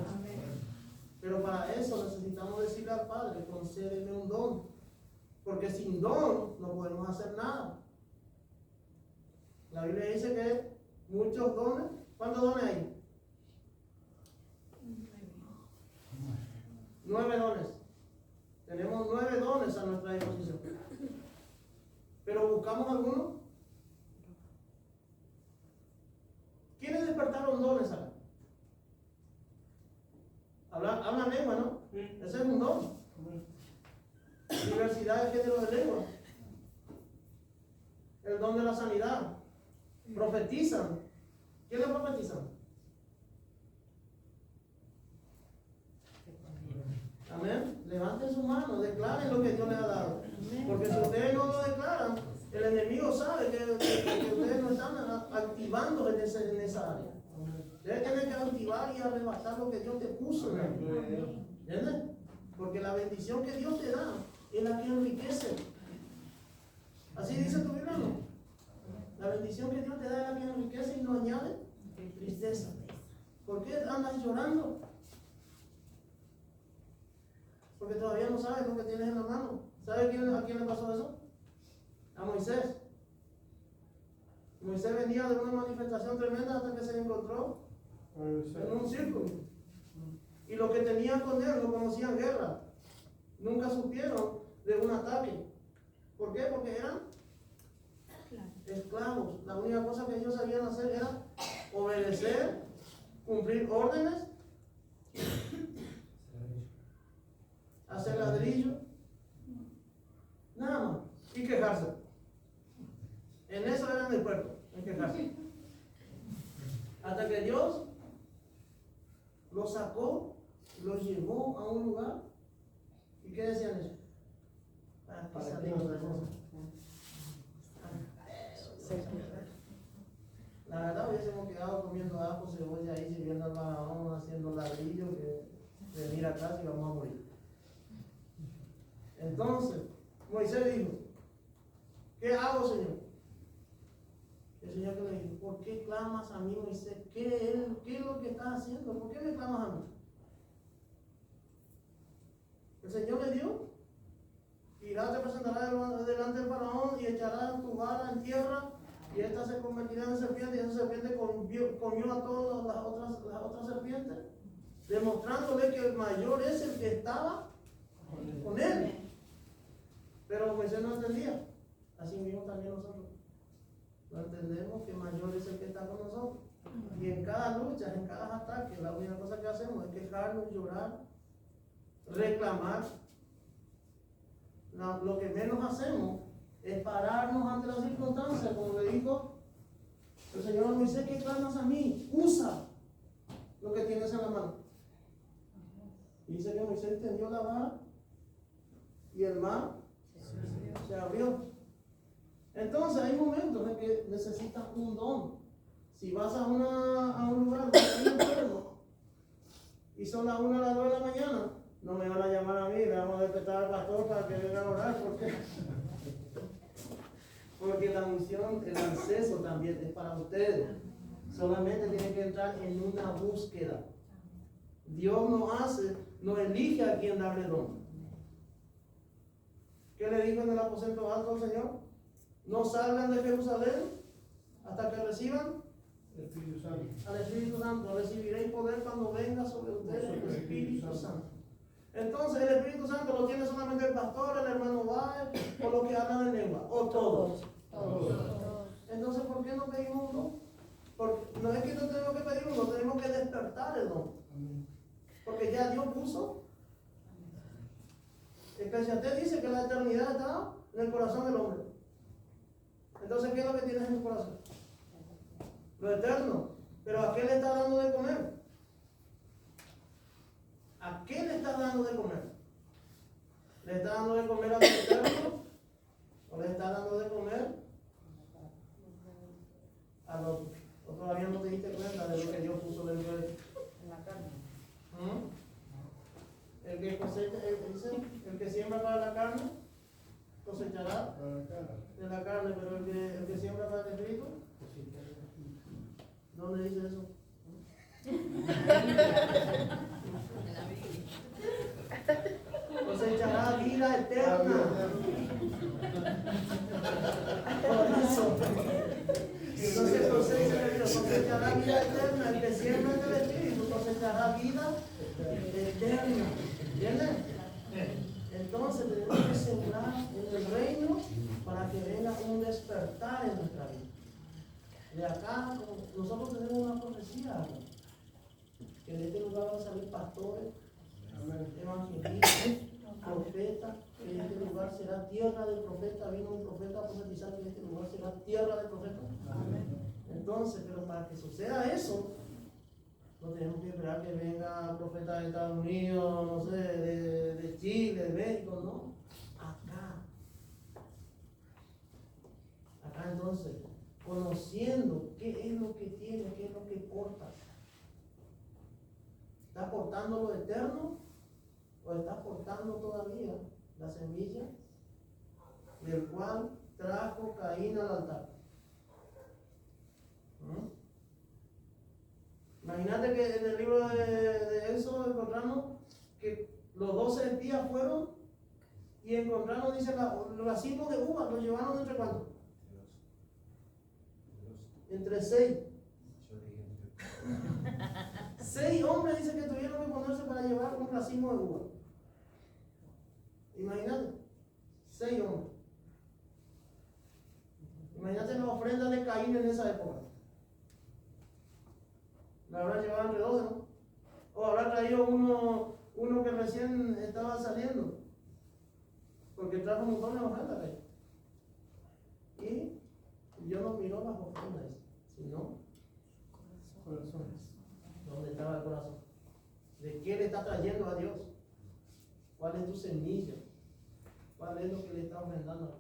Pero para eso necesitamos decirle al Padre, concédeme un don, porque sin don no podemos hacer nada. La Biblia dice que muchos dones, ¿cuántos dones hay? 9 dones. Tenemos 9 dones a nuestra disposición. ¿Pero buscamos alguno? ¿Quiénes despertaron dones acá? Hablan lengua, ¿no? Ese es un don. Diversidad de género de lengua. El don de la sanidad. Profetizan. ¿Quiénes profetizan? Amén. Levanten su mano, declaren lo que Dios les ha dado. Porque si ustedes no lo declaran, el enemigo sabe que ustedes no están activando en esa área. Ustedes tienen que activar y arrebatar lo que Dios te puso. ¿Entiendes? Porque la bendición que Dios te da es la que enriquece. Así dice tu Biblia, ¿no? La bendición que Dios te da es la que enriquece y no añade tristeza. ¿Por qué andas llorando? Porque todavía no sabes lo que tienes en la mano. ¿Sabes a quién le pasó eso? A Moisés. Moisés venía de una manifestación tremenda hasta que se encontró en un círculo. Y los que tenían con él no conocían guerra. Nunca supieron de un ataque. ¿Por qué? Porque eran esclavos. La única cosa que ellos sabían hacer era obedecer, cumplir órdenes, hacer ladrillo, nada más, y quejarse. En eso eran expertos, en quejarse. Hasta que Dios los sacó, los llevó a un lugar. ¿Y qué decían ellos? Para que salimos de eso. La verdad hubiésemos quedado comiendo ajo, cebolla ahí, sirviendo al faraón, haciendo ladrillo, que venir acá y vamos a morir. Entonces, Moisés dijo, ¿qué hago, Señor? El Señor que le dijo, ¿por qué clamas a mí, Moisés? ¿Qué es lo que estás haciendo? ¿Por qué me clamas a mí? El Señor le dio, irá, te presentará delante del faraón y echará tu vara en tierra y esta se convertirá en serpiente y esa serpiente comió a todas las otras serpientes, demostrándole que el mayor es el que estaba con él. Pero Moisés no entendía. Así mismo también nosotros. no entendemos que mayor es el que está con nosotros. Y en cada lucha, en cada ataque, la única cosa que hacemos es quejarnos, llorar, reclamar. Lo que menos hacemos es pararnos ante las circunstancias, como le dijo el Señor a Moisés: ¿qué clamas a mí? Usa lo que tienes en la mano. Y dice que Moisés tendió la vara y el mar se abrió. Entonces hay momentos en que necesitas un don. Si vas a un lugar donde hay enfermo y son las 1 a las 2 de la mañana, no me van a llamar a mí, le vamos a despertar al pastor para que venga a orar. ¿Por qué? Porque la unción, el acceso también es para ustedes. Solamente tienen que entrar en una búsqueda. Dios no elige a quien darle don. ¿Qué le dijo en el aposento alto al Señor? No salgan de Jerusalén hasta que reciban
El Espíritu Santo.
al Espíritu Santo. Recibiréis poder cuando venga sobre ustedes el Espíritu Santo. Entonces el Espíritu Santo lo tiene solamente el pastor, el hermano Baez, o los que hablan en lengua, o todos. Entonces, ¿por qué no pedimos un don? Porque no es que no tenemos que pedir uno, tenemos que despertar el don. Porque ya Dios puso. Eclesiastés dice que la eternidad está en el corazón del hombre. Entonces, ¿qué es lo que tienes en tu corazón? Lo eterno. Pero ¿a qué le está dando de comer? ¿A qué le está dando de comer? ¿Le está dando de comer a lo eterno? ¿O le está dando de comer a lo otro? ¿O todavía no te diste cuenta de lo que Dios puso dentro de ti?
En la carne.
El que cosecha, el que siembra para la carne, cosechará de la carne, pero el que siembra para el espíritu, ¿dónde dice eso?
En la Biblia.
Cosechará vida eterna. Por eso. Entonces cosechará vida eterna. El que siembra en el espíritu cosechará vida eterna. ¿Entienden? Entonces tenemos que sembrar en el reino para que venga un despertar en nuestra vida. De acá, nosotros tenemos una profecía, que de este lugar van a salir pastores, evangelistas, profetas, que en este lugar será tierra del profeta. Vino un profeta a profetizar que en este lugar será tierra del profeta. Entonces, pero para que suceda eso, no tenemos que esperar que venga profeta de Estados Unidos, no sé, de Chile, de México, no. Acá entonces, conociendo qué es lo que tiene, qué es lo que porta. ¿Está portando lo eterno? ¿O está portando todavía la semilla del cual trajo Caín al altar? Imagínate que en el libro de Éxodo encontramos que los 12 espías fueron y encontraron, dice, los racimos de uvas, los llevaron entre cuántos? Entre 6. 6 hombres dice que tuvieron que ponerse para llevar un racimo de uva. Imagínate, 6 hombres. Imagínate la ofrenda de Caín en esa época. La habrá llevado entre 12, ¿no? O habrá traído uno que recién estaba saliendo. Porque trajo un montón de ofrendas ahí. Y yo no miro las ofrendas, sino corazones. ¿Dónde estaba el corazón? ¿De qué le está trayendo a Dios? ¿Cuál es tu semilla? ¿Cuál es lo que le está ofrendando?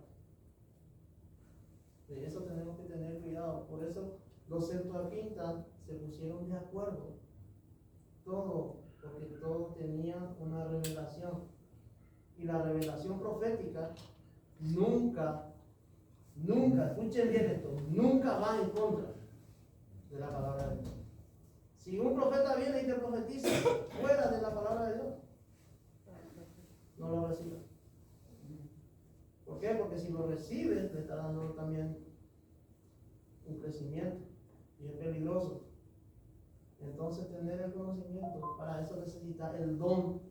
De eso tenemos que tener cuidado. Por eso los Septuaginta se pusieron de acuerdo. Todo, porque todos tenían una revelación. Y la revelación profética nunca, escuchen bien esto, nunca va en contra de la palabra de Dios. Si un profeta viene y te profetiza fuera de la palabra de Dios, no lo recibas. ¿Por qué? Porque si lo recibes, le está dando también un crecimiento y es peligroso. Entonces, tener el conocimiento, para eso necesita el don.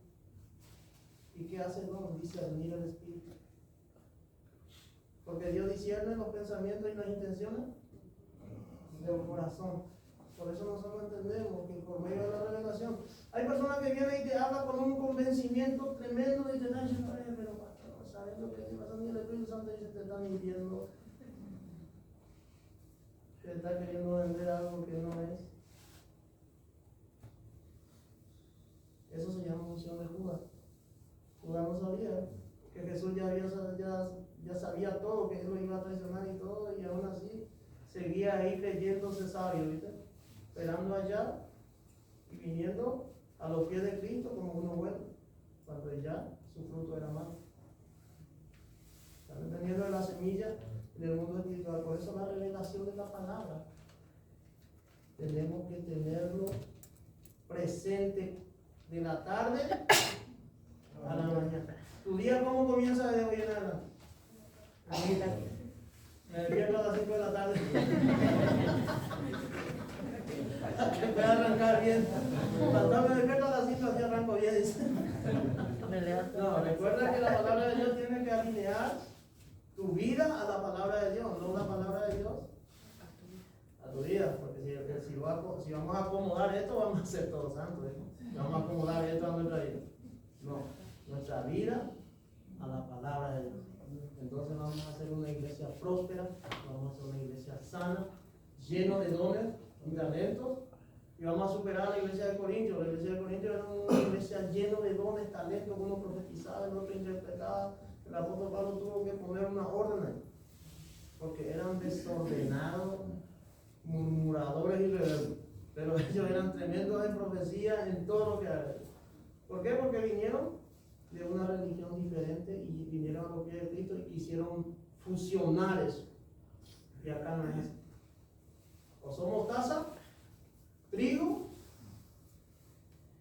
¿Y qué hace el don? Discernir el espíritu. Porque Dios discierne los pensamientos y las intenciones del corazón. Por eso nosotros entendemos que por medio de la revelación, hay personas que vienen y te hablan con un convencimiento tremendo y te dan, pero pastor, ¿sabes lo que está pasando? Y el Espíritu Santo dice, te está mintiendo. Te está queriendo vender algo que no es. Eso se llama unción de Judas. Judas no sabía que Jesús ya sabía todo, que él lo iba a traicionar y todo, y aún así seguía ahí creyéndose sabio, ¿viste? Esperando allá y viniendo a los pies de Cristo como uno bueno, cuando ya su fruto era malo. Están dependiendo de la semilla del mundo espiritual. Por eso la revelación de la palabra tenemos que tenerlo presente de la tarde a la mañana. ¿Tu día cómo comienza de hoy en adelante? Me despierto a las 5 de la tarde. Que pueda arrancar bien. Cuando me despierto a las 5 así arranco bien. No, recuerda que la palabra de Dios tiene que alinear tu vida a la palabra de Dios, no la palabra de Dios a tu vida, porque si vamos a acomodar esto, vamos a ser todos santos, ¿eh? Vamos a acomodar esto a nuestra vida. No, nuestra vida a la palabra de Dios. Entonces vamos a hacer una iglesia próspera, vamos a hacer una iglesia sana, lleno de dones y talentos, y vamos a superar a la iglesia de Corintios. La iglesia de Corintios era una iglesia llena de dones, talentos, uno profetizaba, el otro interpretaba. El apóstol Pablo tuvo que poner una orden ahí, porque eran desordenados, murmuradores y rebeldes, pero ellos eran tremendos en profecía, en todo lo que hagan. ¿Por qué? Porque vinieron de una religión diferente y vinieron a los pies de Cristo y quisieron fusionar eso. Y acá no es eso. O somos mostaza, trigo,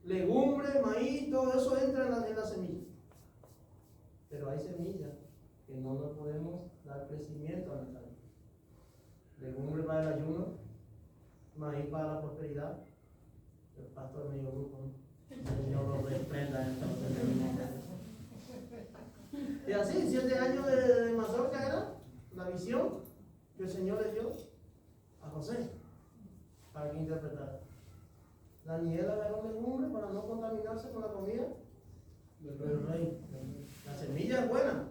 legumbre, maíz, todo eso entra en la semilla. Pero hay semillas que no nos podemos dar crecimiento a nuestra vida. Legumbre para el ayuno, maíz para la prosperidad. El pastor medio grupo, ¿no? El Señor lo reprenda entonces. Y así, 7 años de mazorca era la visión que el Señor le dio a José para que interpretara. Daniel agarró legumbre para no contaminarse con la comida del rey. La semilla es buena.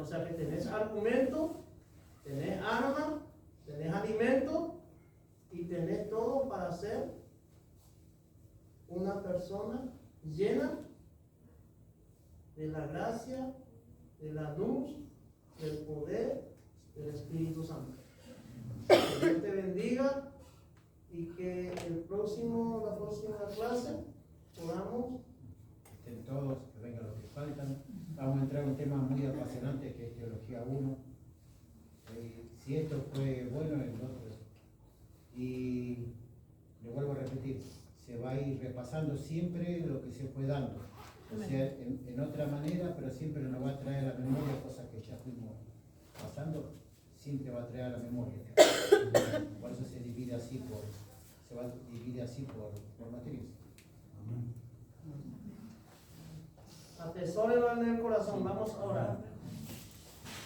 O sea que tenés argumento, tenés arma, tenés alimento y tenés todo para ser una persona llena de la gracia, de la luz, del poder del Espíritu Santo. Que Dios te bendiga y que la próxima clase podamos
todos, que vengan los que faltan. Vamos a entrar a un tema muy apasionante que es Teología 1. Si esto fue bueno, el otro. Y le vuelvo a repetir, se va a ir repasando siempre lo que se fue dando. O sea, en otra manera, pero siempre nos va a traer a la memoria cosas que ya fuimos pasando, siempre va a traer a la memoria. Por eso se divide así por materias.
Atesórelo en el corazón. Vamos a orar.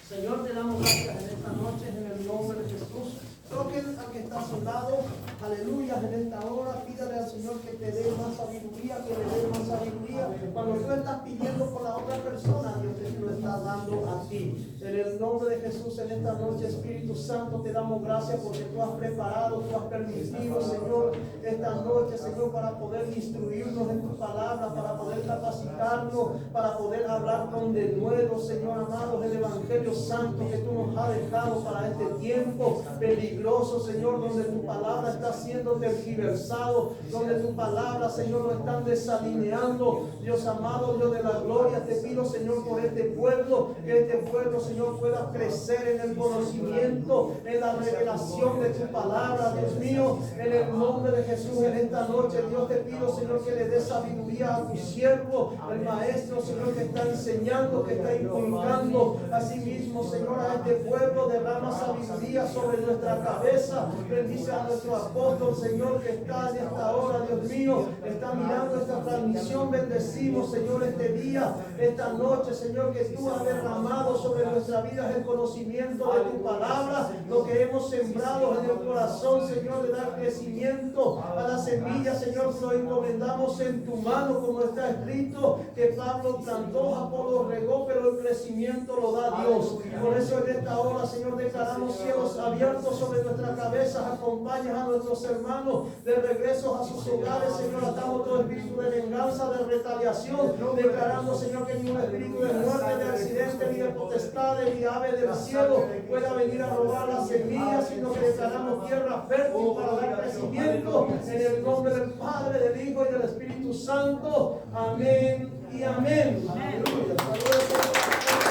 Señor, te damos gracias en esta noche en el nombre de Jesús. Toquen al que está a su lado. Aleluya, en esta hora pídale al Señor que te dé más sabiduría, que le dé más sabiduría. Cuando tú estás pidiendo por la otra persona, Dios te lo está dando a ti. En el nombre de Jesús, en esta noche, Espíritu Santo, te damos gracias porque tú has preparado, tú has permitido, Señor, esta noche, Señor, para poder instruirnos en tu palabra, para poder capacitarnos, para poder hablar con denuedo, Señor amado, el Evangelio Santo que tú nos has dejado para este tiempo peligroso, Señor, donde tu palabra está siendo tergiversado, donde tu palabra, Señor, lo están desalineando. Dios amado, Dios de la gloria, te pido, Señor, por este pueblo, que este pueblo, Señor, pueda crecer en el conocimiento, en la revelación de tu palabra, Dios mío, en el nombre de Jesús, en esta noche, noche, Dios, te pido, Señor, que le dé sabiduría a tu siervo, el maestro, Señor, que está enseñando, que está inculcando. Asimismo, Señor, a este pueblo derrama sabiduría sobre nuestra cabeza. Bendice a nuestro apóstol, Señor, que está en esta hora, Dios mío, está mirando esta transmisión. Bendecimos, Señor, este día, esta noche, Señor, que tú has derramado sobre nuestra vida el conocimiento de tu palabra, lo que hemos sembrado en el corazón, Señor, de dar crecimiento a la semilla, Señor, lo encomendamos en tu mano, como está escrito, que Pablo plantó, Apolo regó, pero el crecimiento lo da Dios. Por eso en esta hora, Señor, declaramos cielos abiertos sobre nuestras cabezas. Acompañas a nuestros hermanos de regreso a sus hogares, Señor. Atamos todo espíritu de venganza, de retaliación, declarando, Señor, que ni un espíritu de muerte, de accidente, ni de potestad, ni de ave del cielo pueda venir a robar las semillas, sino que declaramos tierra fértil para dar crecimiento en el nombre del Padre, del Hijo y del Espíritu Santo. Amén y amén. Aleluya.